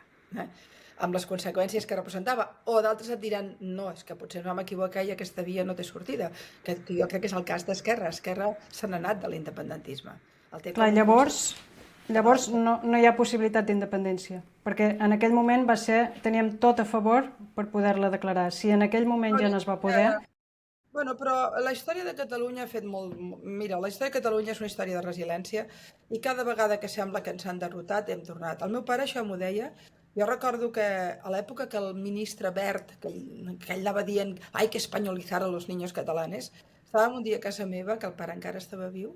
amb les conseqüències que representava, o d'altres et diran no, és que potser ens vam equivocar i aquesta via no té sortida, que jo crec que és el cas d'Esquerra. Esquerra se n'ha anat de l'independentisme. Clar, llavors no hi ha possibilitat d'independència, perquè en aquell moment teníem tot a favor per poder-la declarar. Si en aquell moment ja no es va poder... Bueno, però la història de Catalunya ha fet molt... Mira, la història de Catalunya és una història de resiliència i cada vegada que sembla que ens han derrotat hem tornat. El meu pare això m'ho deia. Jo recordo que a l'època que el ministre Wert, que ell anava dient «Hay que españolizar a los niños catalanes», estàvem un dia a casa meva, que el pare encara estava viu,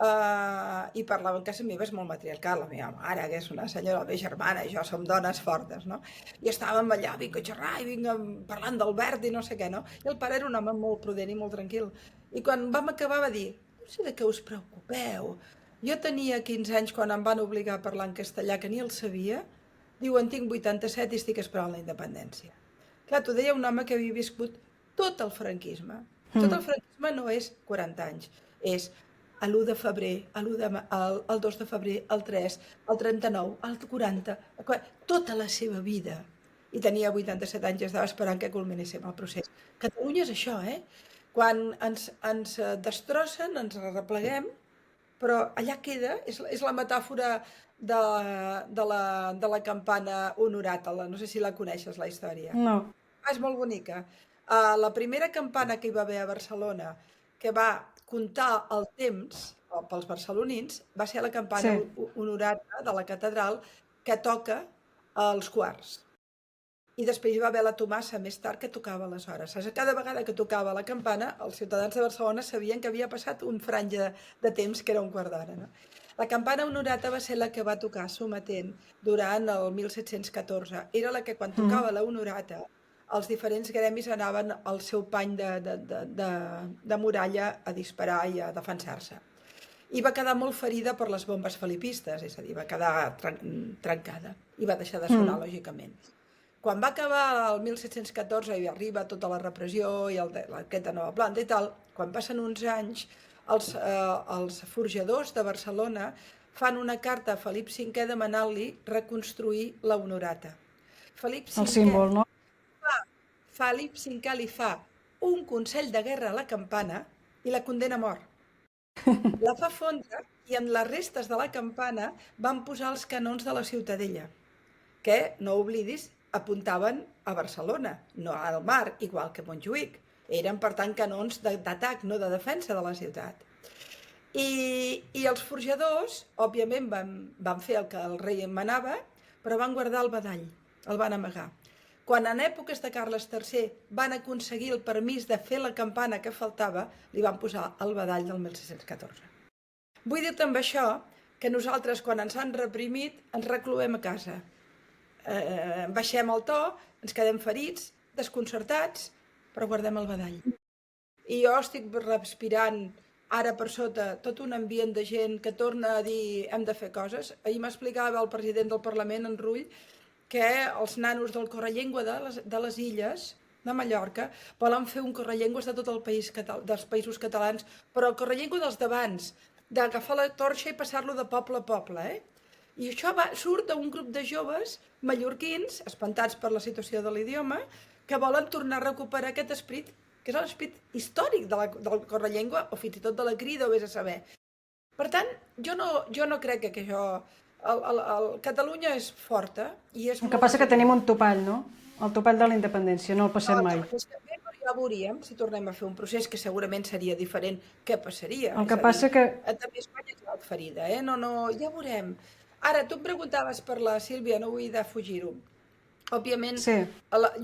i parlava en casa meva, és molt matriarcal, la meva mare, que és una senyora, la meva germana, i jo som dones fortes, no? I estàvem allà, vinc a xerrar, i vinc parlant d'Albert i no sé què, no? I el pare era un home molt prudent i molt tranquil. I quan vam acabar va dir, no sé de què us preocupeu. Jo tenia 15 anys quan em van obligar a parlar en castellà, que ni el sabia. Diu, en tinc 87 i estic esperant la independència. Clar, t'ho deia un home que havia viscut tot el franquisme. Tot el franquisme no és 40 anys, és l'1 de febrer, el 2 de febrer, el 3, el 39, el 40, tota la seva vida. I tenia 87 anys i estava esperant que culminéssim el procés. Catalunya és això, Quan ens destrossen, ens repleguem, però allà queda, és la metàfora de la campana Honorat, no sé si la coneixes, la història. No. És molt bonica. La primera campana que hi va haver a Barcelona, que va comptar el temps pels barcelonins, va ser la campana honorata de la catedral que toca als quarts. I després hi va haver la Tomassa més tard que tocava les hores. Cada vegada que tocava la campana, els ciutadans de Barcelona sabien que havia passat un franja de temps que era un quart d'hora. No? La campana honorata va ser la que va tocar sometent durant el 1714. Era la que quan tocava la honorata els diferents gremis anaven al seu pany de muralla a disparar i a defensar-se. I va quedar molt ferida per les bombes felipistes, és a dir, va quedar trencada i va deixar de sonar, lògicament. Quan va acabar el 1714 i arriba tota la repressió i aquesta nova planta i tal, quan passen uns anys, els forjadors de Barcelona fan una carta a Felip V demanant-li reconstruir la honorata. El símbol, no? Felip V li fa un consell de guerra a la campana i la condena a mort. La fa fondre i en les restes de la campana van posar els canons de la Ciutadella, que, no oblidis, apuntaven a Barcelona, no al mar, igual que Montjuïc. Eren, per tant, canons d'atac, no de defensa de la ciutat. I els forjadors, òbviament, van fer el que el rei em manava, però van guardar el badall, el van amagar. Quan en èpoques de Carles III van aconseguir el permís de fer la campana que faltava, li van posar el badall del 1614. Vull dir també això, que nosaltres, quan ens han reprimit, ens recloem a casa. Baixem el to, ens quedem ferits, desconcertats, però guardem el badall. I jo estic respirant ara per sota tot un ambient de gent que torna a dir hem de fer coses. Ahir m'explicava el president del Parlament, en Rull, que els nanos del correllengua de les illes, de Mallorca, volen fer un correllengües de tot el país, dels països catalans, però el correllengua dels d'abans, d'agafar la torxa i passar-lo de poble a poble, I això surt d'un grup de joves mallorquins, espantats per la situació de l'idioma, que volen tornar a recuperar aquest esprit, que és l'esperit històric del correllengua, o fins i tot de la crida, o vés a saber. Per tant, jo no crec que això... Catalunya és forta i és... El que passa que tenim un topall, no? El topall de la independència, no el passem mai. Ja veuríem, si tornem a fer un procés que segurament seria diferent, què passaria? El que passa que... També Espanya ha quedat ferida, No, ja veurem. Ara, tu em preguntaves per la Sílvia, no vull defugir-ho. Òbviament, Sí.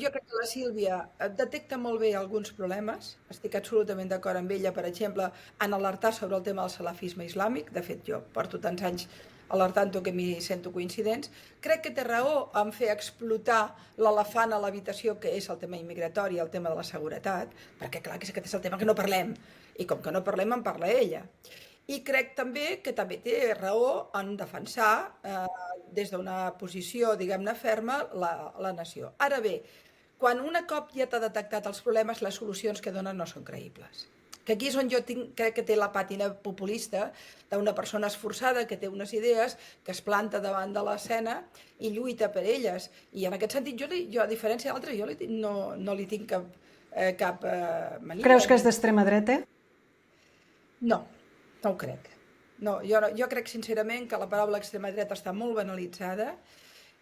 jo crec que la Sílvia detecta molt bé alguns problemes, estic absolutament d'acord amb ella, per exemple, en alertar sobre el tema del salafisme islàmic, de fet jo porto tants anys alertant-ho que m'hi sento coincidents, crec que té raó en fer explotar l'elefant a l'habitació, que és el tema immigratori, el tema de la seguretat, perquè clar que aquest és el tema que no parlem, i com que no parlem en parla ella. I crec també que també té raó en defensar des d'una posició, diguem-ne, ferma la nació. Ara bé, quan un cop ja t'ha detectat els problemes, les solucions que donen no són creïbles. Que aquí és on jo crec que té la pàtina populista d'una persona esforçada que té unes idees, que es planta davant de l'escena i lluita per elles. I en aquest sentit, jo a diferència d'altres, no li tinc cap mania. Creus que és d'extrema dreta? No, no ho crec. No, jo crec sincerament que la paraula extrema dreta està molt banalitzada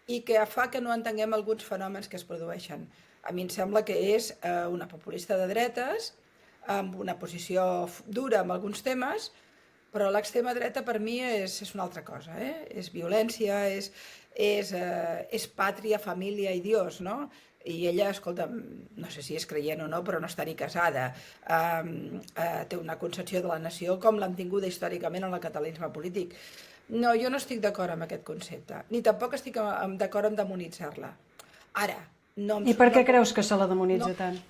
i que fa que no entenguem alguns fenòmens que es produeixen. A mi em sembla que és una populista de dretes, amb una posició dura en alguns temes, però l'extrema dreta per mi és una altra cosa. És violència, és pàtria, família i Dios, no? I ella, escolta, no sé si és creient o no, però no està ni casada. Té una concepció de la nació com l'han tinguda històricament en el catalanisme polític. No, jo no estic d'acord amb aquest concepte, ni tampoc estic d'acord en demonitzar-la. Ara, no em... I per què creus que se la demonitza tant?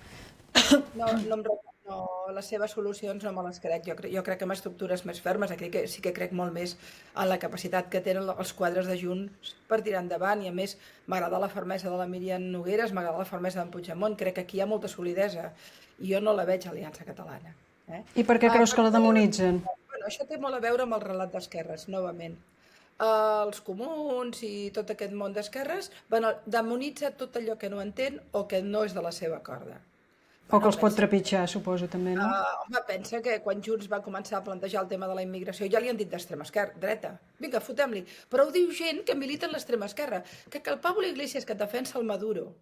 No, les seves solucions no me les crec. Jo crec que amb estructures més fermes, aquí sí que crec molt més en la capacitat que tenen els quadres de Junts per tirar endavant, i a més m'agrada la fermesa de la Míriam Nogueras, m'agrada la fermesa d'en Puigdemont, crec que aquí hi ha molta solidesa i jo no la veig a Aliança Catalana. I per què creus que la demonitzen? Bueno, això té molt a veure amb el relat d'esquerres, novament. Els comuns i tot aquest món d'esquerres demonitza tot allò que no entén o que no és de la seva corda. O que els pot trepitjar, suposo, també, no? Home, pensa que quan Junts va començar a plantejar el tema de la immigració ja li han dit d'extrema dreta. Vinga, fotem-li. Però ho diu gent que milita en l'extrema esquerra. Que el Pablo Iglesias, que et defensa el Maduro,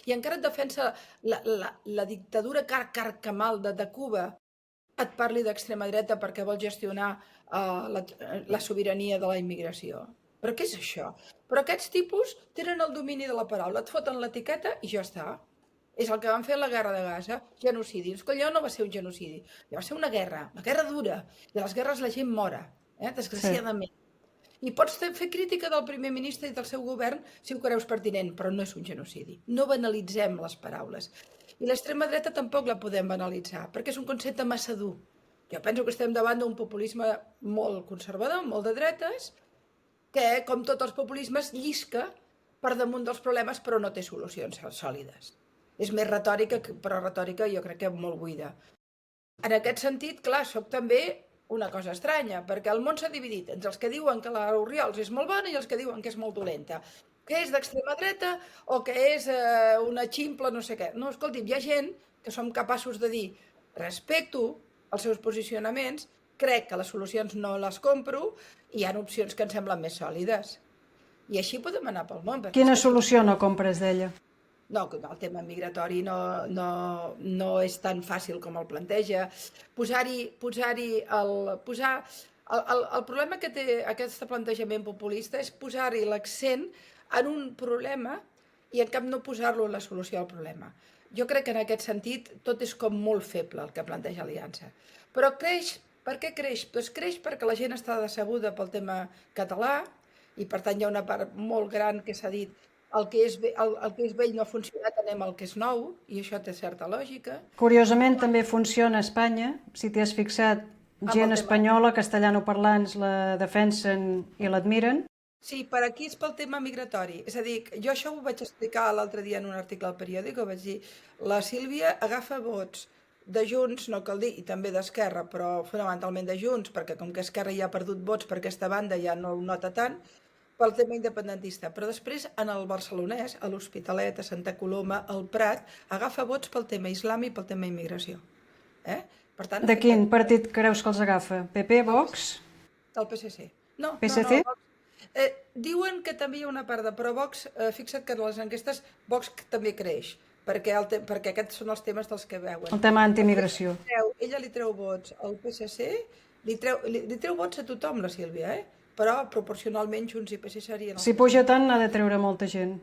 i encara et defensa la dictadura carcamal de Cuba, et parli d'extrema dreta perquè vol gestionar la sobirania de la immigració. Però què és això? Però aquests tipus tenen el domini de la paraula, et foten l'etiqueta i ja està. És el que van fer a la guerra de Gaza, genocidi. Que allò no va ser un genocidi, allò va ser una guerra dura, i a les guerres la gent mora, desgraciadament. I pots fer crítica del primer ministre i del seu govern si ho creus pertinent, però no és un genocidi. No banalitzem les paraules. I l'extrema dreta tampoc la podem banalitzar, perquè és un concepte massa dur. Jo penso que estem davant d'un populisme molt conservador, molt de dretes, que, com tots els populismes, llisca per damunt dels problemes, però no té solucions sòlides. És més retòrica, però retòrica jo crec que molt buida. En aquest sentit, clar, soc també una cosa estranya, perquè el món s'ha dividit entre els que diuen que la Oriols és molt bona i els que diuen que és molt dolenta. Que és d'extrema dreta o que és una ximple, no sé què. No, escolti'm, hi ha gent que som capaços de dir respecto els seus posicionaments, crec que les solucions no les compro i hi ha opcions que em semblen més sòlides. I així podem anar pel món. Quina solució no compres d'ella? No, el tema migratori no és tan fàcil com el planteja. El problema que té aquest plantejament populista és posar-hi l'accent en un problema i en cap no posar-lo en la solució al problema. Jo crec que en aquest sentit tot és com molt feble el que planteja Aliança. Però creix. Per què creix? Doncs creix perquè la gent està decebuda pel tema català i per tant hi ha una part molt gran que s'ha dit el que és vell no ha funcionat, anem al que és nou, i això té certa lògica. Curiosament també funciona a Espanya, si t'hi has fixat, gent espanyola, castellanoparlants la defensen i l'admiren. Sí, per aquí és pel tema migratori. És a dir, jo això ho vaig explicar l'altre dia en un article al periòdic, vaig dir, la Sílvia agafa vots de Junts, no cal dir, i també d'Esquerra, però fonamentalment de Junts, perquè com que Esquerra ja ha perdut vots per aquesta banda ja no ho nota tant, pel tema independentista, però després en el barcelonès, a l'Hospitalet, a Santa Coloma, al Prat, agafa vots pel tema islam i pel tema immigració. Per tant, de quin partit creus que els agafa? PP, Vox? Del PSC. No, PSC? Diuen que també hi ha una part de... Però Vox, fixa't que en les enquestes Vox també creix, perquè aquests són els temes dels que veuen. El tema antiimigració. Ella li treu vots al PSC, li treu vots a tothom, la Sílvia, però proporcionalment Junts i PSC serien... Si puja tant, n'ha de treure molta gent.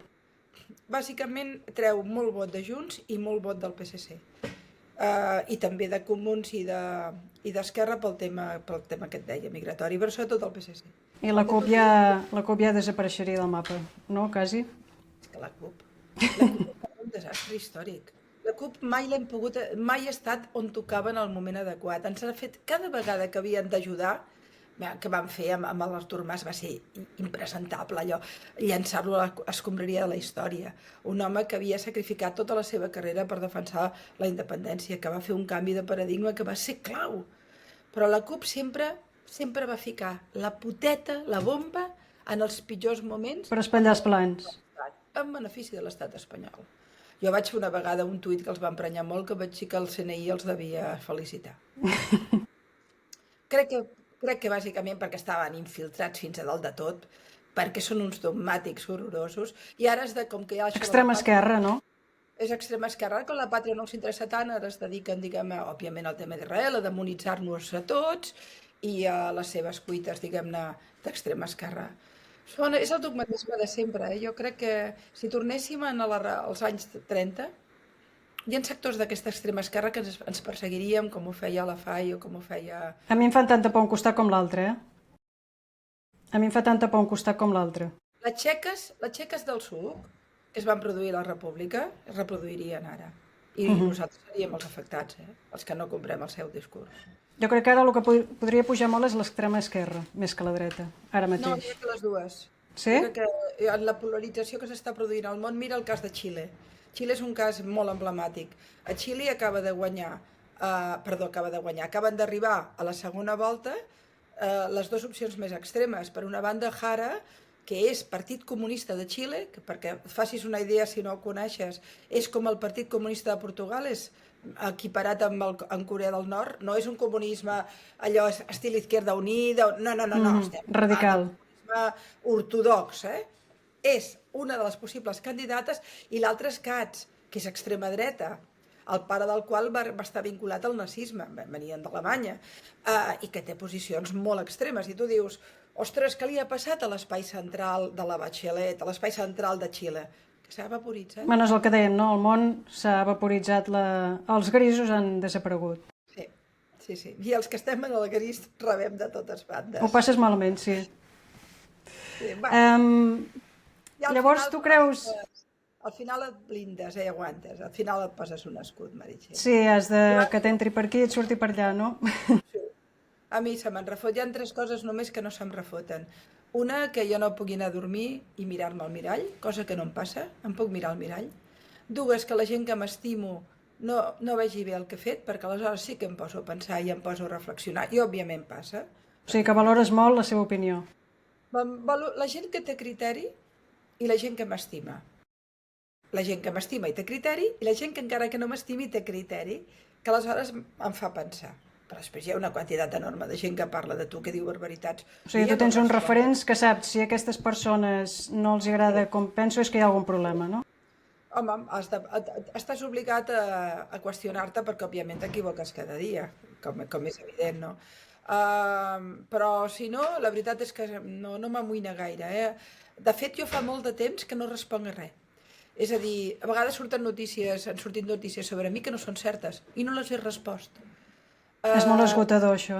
bàsicament treu molt vot de Junts i molt vot del PSC. I també de Comuns i d'Esquerra pel tema que et deia, migratori, però sobretot el PSC. I la CUP ja desapareixeria del mapa, no? Quasi? És que la CUP és un desastre històric. La CUP mai ha estat on tocava en el moment adequat. Ens ha fet cada vegada que havien d'ajudar, que van fer amb l'Artur Mas, va ser impresentable allò, llançar-lo a l'escombraria de la història. Un home que havia sacrificat tota la seva carrera per defensar la independència, que va fer un canvi de paradigma que va ser clau. Però la CUP sempre va ficar la poteta, la bomba, en els pitjors moments. Per espatllar els plans. En benefici de l'estat espanyol. Jo vaig fer una vegada un tuit que els va emprenyar molt, que vaig dir que el CNI els devia felicitar. Crec que bàsicament perquè estaven infiltrats fins a dalt de tot, perquè són uns dogmàtics horrorosos, i ara com que hi ha això... Extrema esquerra, no? És extrema esquerra, que la pàtria no els interessa tant, ara es dediquen, diguem-ne, òbviament al tema d'Israel, a demonitzar-nos a tots, i a les seves cuites, diguem-ne, d'extrema esquerra. És el dogmatisme de sempre. Jo crec que si tornéssim als anys 30, hi ha sectors d'aquesta extrema esquerra que ens perseguiríem, com ho feia la FAI o com ho feia... A mi em fan tanta por un costat com l'altre, A mi em fa tanta por un costat com l'altre. Les txeques del suc, que es van produir a la República, es reproduirien ara. I nosaltres seríem els afectats, els que no comprem el seu discurs. Jo crec que ara el que podria pujar molt és l'extrema esquerra, més que la dreta, ara mateix. No, crec que les dues. Sí? Crec que en la polarització que s'està produint al món, mira el cas de Xile. Xile és un cas molt emblemàtic. A Xile acaben d'arribar a la segona volta les dues opcions més extremes. Per una banda, Jara, que és Partit Comunista de Xile, que perquè et facis una idea si no ho coneixes, és com el Partit Comunista de Portugal, és equiparat amb Corea del Nord, no és un comunisme allò estil Izquierda Unida, no, radical. Un comunisme ortodox, és una de les possibles candidates, i l'altra és Katz, que és extrema dreta, el pare del qual va estar vinculat al nazisme, venien d'Alemanya, i que té posicions molt extremes, i tu dius, ostres, què li ha passat a l'espai central de la Bachelet, a l'espai central de Xile? Que s'ha vaporitzat. Bueno, és el que dèiem, no? El món s'ha vaporitzat, els grisos han desaparegut. Sí. I els que estem en el gris rebem de totes bandes. Ho passes malament, sí. Llavors tu creus... Al final et blindes, aguantes. Al final et poses un escut, Meritxell. Sí, has de que t'entri per aquí i et surti per allà, no? Sí. A mi se me'n refot. Hi ha 3 coses només que no se'm refoten. Una, que jo no pugui anar a dormir i mirar-me al mirall, cosa que no em passa, em puc mirar al mirall. 2, que la gent que m'estimo no vegi bé el que he fet, perquè aleshores sí que em poso a pensar i em poso a reflexionar, i òbviament passa. O sigui que valores molt la seva opinió. La gent que té criteri i la gent que m'estima. La gent que m'estima i té criteri, i la gent que encara que no m'estimi té criteri, que aleshores em fa pensar. Però després hi ha una quantitat enorme de gent que parla de tu, que diu barbaritats. O sigui, tu tens uns referents que saps si a aquestes persones no els agrada com penso és que hi ha algun problema, no? Home, estàs obligat a qüestionar-te perquè, òbviament, t'equivoques cada dia, com és evident, no? Però, si no, la veritat és que no m'amoïna gaire. De fet, jo fa molt de temps que no responc a res. És a dir, a vegades han sortit notícies sobre mi que no són certes i no les he respost. És molt esgotador, això,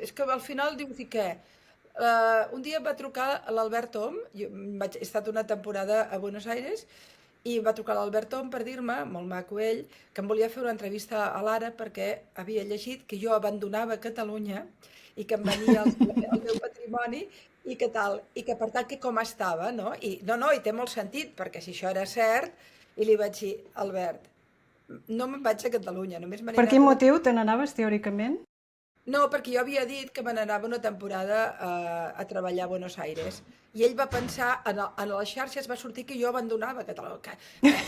És que al final dius, i què? Un dia em va trucar l'Albert Om, he estat una temporada a Buenos Aires, i em va trucar l'Albert Om per dir-me, molt maco ell, que em volia fer una entrevista a l'Ara perquè havia llegit que jo abandonava Catalunya i que em venia el meu patrimoni i que tal, i que per tant que com estava, no? I té molt sentit, perquè si això era cert, i li vaig dir, Albert, no me'n vaig a Catalunya, només m'aniré... Per quin motiu te n'anaves, teòricament? No, perquè jo havia dit que me n'anava una temporada a treballar a Buenos Aires, i ell va pensar, en les xarxes va sortir que jo abandonava Catalunya,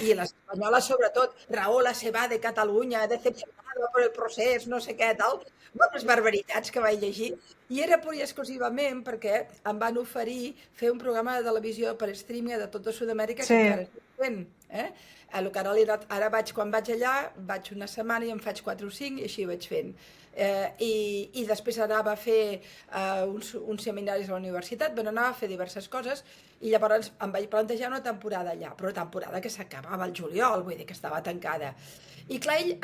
i l'espanyola sobretot, Rahola se va de Catalunya, decepcionada per el procés, no sé què, tal, bones barbaritats que vaig llegir, i era pur i exclusivament perquè em van oferir fer un programa de televisió per streaming de tota Sud-amèrica que encara estic fent, Ara quan vaig allà, vaig una setmana i em faig 4 o 5 i així vaig fent. I després anava a fer uns seminaris a la universitat, anava a fer diverses diverses coses, i llavors em vaig plantejar una temporada allà, però una temporada que s'acabava al juliol, vull dir que estava tancada. I clar, ell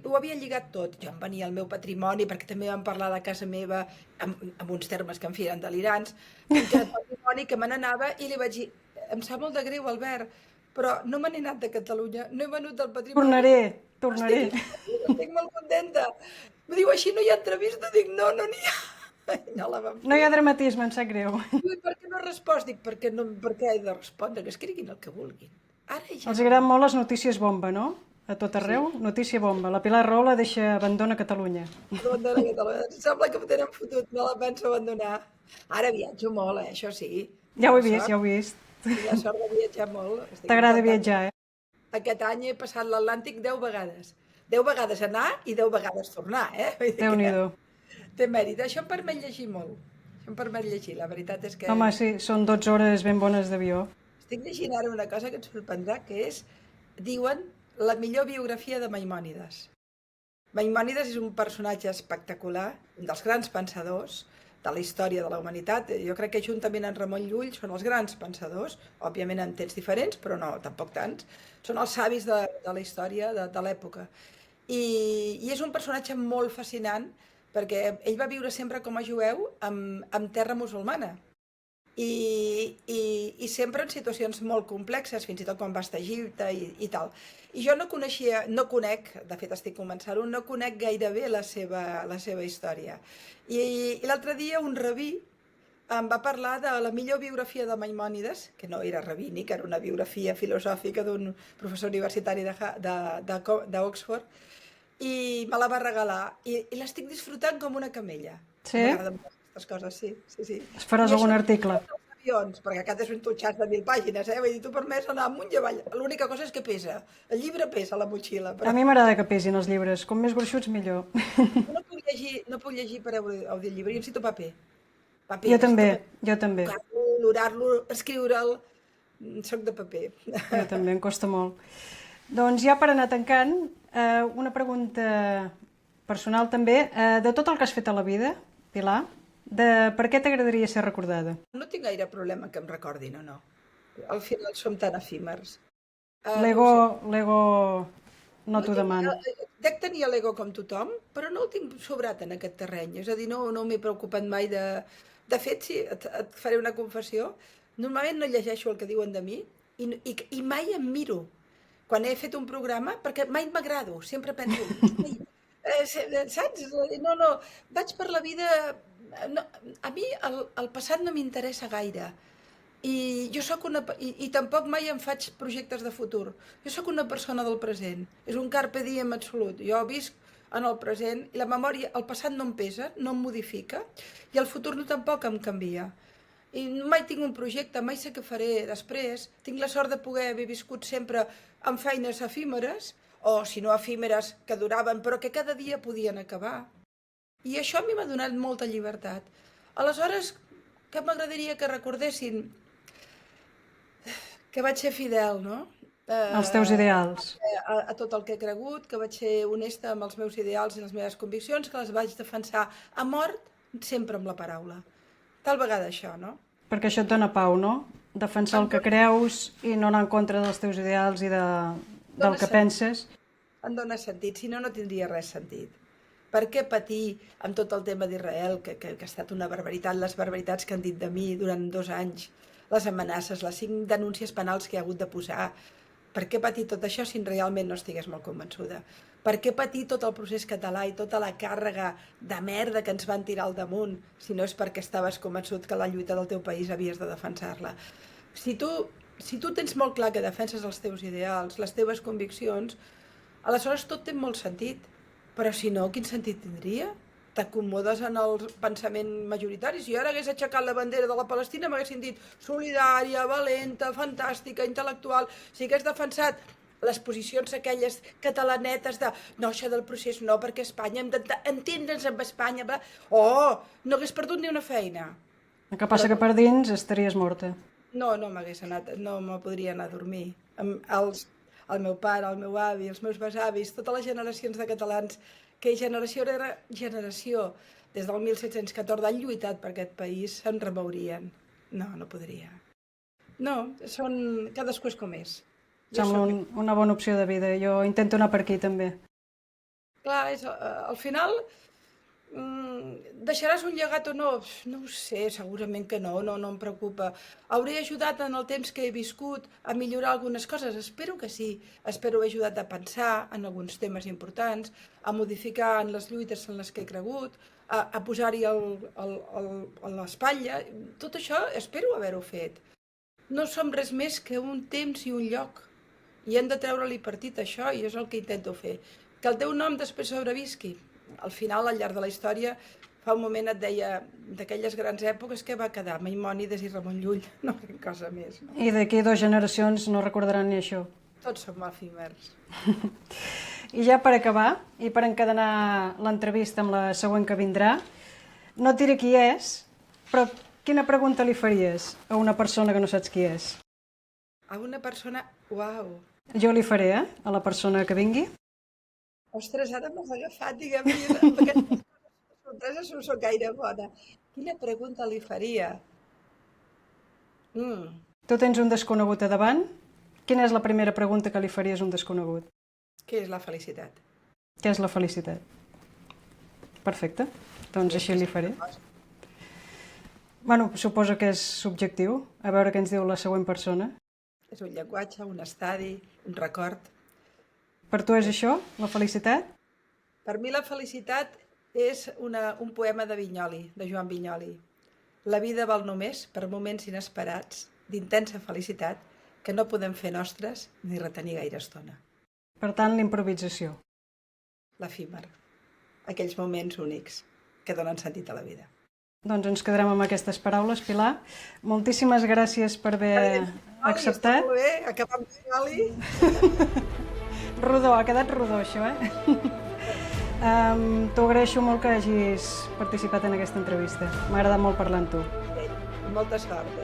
ho havia lligat tot. Jo em venia el meu patrimoni, perquè també vam parlar de casa meva, amb uns termes que en fi eren delirants, que el patrimoni que me n'anava, i li vaig dir, em sap molt de greu, Albert, però no me n'he anat de Catalunya, no he venut el patrimoni. Tornaré. Estic molt contenta. Em diu, així no hi ha entrevista? Dic, no n'hi ha. No la vam No hi fer. ha dramatisme, em sap greu. Diu, per què no has respost? Dic, per què he de respondre? Que escriguin el que vulguin. Ara ja... Els agraden molt les notícies bomba, no? A tot arreu, notícia bomba. La Pilar Rahola abandona Catalunya. Abandona Catalunya. Em sembla que em tenen fotut, no la penso abandonar. Ara viatjo molt, això sí. Ja ho he vist, ja ho he vist. Tinc la sort de viatjar molt. Estic T'agrada encantada. viatjar, eh? Aquest any he passat l'Atlàntic 10 vegades. 10 vegades anar i 10 vegades tornar, eh? Vull dir que Déu-n'hi-do. té mèrit. Això em permet llegir molt. Això em permet llegir. La veritat és que Home, sí, són 12 hores ben bones d'avió. estic llegint ara una cosa que et sorprendrà, que és, diuen, la millor biografia de Maimònides. Maimònides és un personatge espectacular, un dels grans pensadors de la història de la humanitat. Jo crec que juntament amb Ramon Llull són els grans pensadors, òbviament en temps diferents, però no, tampoc tants. Són els savis de la història de l'època. I és un personatge molt fascinant, perquè ell va viure sempre com a jueu en terra musulmana. I sempre en situacions molt complexes, fins i tot quan va estar a Egipte i tal. I jo no conec, de fet estic començant-ho, no conec gairebé la seva història. I l'altre dia un rabí em va parlar de la millor biografia de Maimònides, que no era rabínic, era una biografia filosòfica d'un professor universitari d'Oxford, i me la va regalar. I l'estic disfrutant com una camella. Sí? M'agraden molt aquestes coses, sí. Faràs I algun això article. dels avions, perquè aquest és un totxàs de 1000 pàgines, Vull dir, tu per més anar amunt i avall. L'única cosa és que pesa. El llibre pesa, la motxilla. A mi m'agrada que pesin els llibres. Com més gruixuts, millor. No puc llegir per audiollibre, jo necessito paper. Jo també. Tocar-lo, olorar-lo, escriure'l. Soc de paper. Jo també, em costa molt. Doncs ja per anar tancant, una pregunta personal també. De tot el que has fet a la vida, Pilar, per què t'agradaria ser recordada? No tinc gaire problema que em recordin o no. Al final som tan efímers. L'ego no t'ho demana. Dec tenir l'ego com tothom, però no el tinc sobrat en aquest terreny. És a dir, no m'he preocupat mai de... De fet, sí, et faré una confessió. Normalment no llegeixo el que diuen de mi i mai em miro quan he fet un programa, perquè mai m'agrado. Sempre penso, saps? No, vaig per la vida... No, a mi el passat no m'interessa gaire. I tampoc mai em faig projectes de futur. Jo sóc una persona del present. És un carpe diem absolut. Jo visc en el present i la memòria, el passat no em pesa, no em modifica, i el futur no tampoc em canvia. I mai tinc un projecte, mai sé què faré després. Tinc la sort de poder haver viscut sempre amb feines efímeres, o si no efímeres que duraven, però que cada dia podien acabar. I això a mi m'ha donat molta llibertat. Aleshores, que m'agradaria que recordessin que vaig ser fidel, no? Els teus ideals. A tot el que he cregut, que vaig ser honesta amb els meus ideals i les meves conviccions, que les vaig defensar a mort, sempre amb la paraula. Tal vegada això, no? Perquè això et dona pau, no? Defensar el que creus i no anar en contra dels teus ideals i del que penses. Em dona sentit, si no, no tindria res sentit. Per què patir amb tot el tema d'Israel, que ha estat una barbaritat, les barbaritats que han dit de mi durant 2 anys, les amenaces, les 5 denúncies penals que he hagut de posar? Per què patir tot això si realment no estigués molt convençuda? Per què patir tot el procés català i tota la càrrega de merda que ens van tirar al damunt si no és perquè estaves convençut que la lluita del teu país havies de defensar-la? Si tu tens molt clar que defenses els teus ideals, les teves conviccions, aleshores tot té molt sentit. Però si no, quin sentit tindria? T'acomodes en el pensament majoritari. Si jo ara hagués aixecat la bandera de la Palestina m'haguessin dit solidària, valenta, fantàstica, intel·lectual. Si hagués defensat les posicions aquelles catalanetes de no, això del procés no, perquè Espanya hem d'entendre'ns amb Espanya. No hagués perdut ni una feina. El que passa que per dins estaries morta. No m'hagués anat, no me podria anar a dormir. El meu pare, el meu avi, els meus besavis, totes les generacions de catalans, que generació rere generació, des del 1714, han lluitat per aquest país, se'n remourien. No, no podria. No, cadascú és com és. Sembla una bona opció de vida. Jo intento anar per aquí, també. Clar, al final, deixaràs un llegat o no? No ho sé, segurament que no em preocupa. Hauré ajudat en el temps que he viscut a millorar algunes coses? Espero que sí. Espero haver ajudat a pensar en alguns temes importants, a modificar en les lluites en les que he cregut, a posar-hi a l'espatlla. Tot això espero haver-ho fet. No som res més que un temps i un lloc. I hem de treure-li partit a això, i és el que intento fer. Que el teu nom després sobrevisqui. Al final, al llarg de la història, fa un moment et deia d'aquelles grans èpoques que va quedar Maimònides i Ramon Llull, no res cosa més. No? I d'aquí 2 generacions no recordaran ni això. Tots som efímers. I ja per acabar, i per encadenar l'entrevista amb la següent que vindrà, no et diré qui és, però quina pregunta li faries a una persona que no saps qui és? A una persona... Uau! Jo li faré, a la persona que vingui. Ostres, ara m'has agafat, diguem-ne, amb aquestes sorpreses no soc gaire bona. Quina pregunta li faria? Tu tens un desconegut a davant. Quina és la primera pregunta que li faries a un desconegut? Què és la felicitat? Què és la felicitat? Perfecte, doncs així li faré. Bueno, suposo que és subjectiu. A veure què ens diu la següent persona. És un llenguatge, un estadi, un record. Per tu és això, la felicitat? Per mi la felicitat és un poema de Vinyoli, de Joan Vinyoli. La vida val només per moments inesperats, d'intensa felicitat, que no podem fer nostres ni retenir gaire estona. Per tant, l'improvisació. L'efímer. Aquells moments únics que donen sentit a la vida. Doncs ens quedarem amb aquestes paraules, Pilar. Moltíssimes gràcies per haver acceptat. Molt bé, acabar amb Vinyoli. Rodó, ha quedat rodó això, T'ho agraeixo molt que hagis participat en aquesta entrevista. M'ha agradat molt parlar amb tu. Molta sort,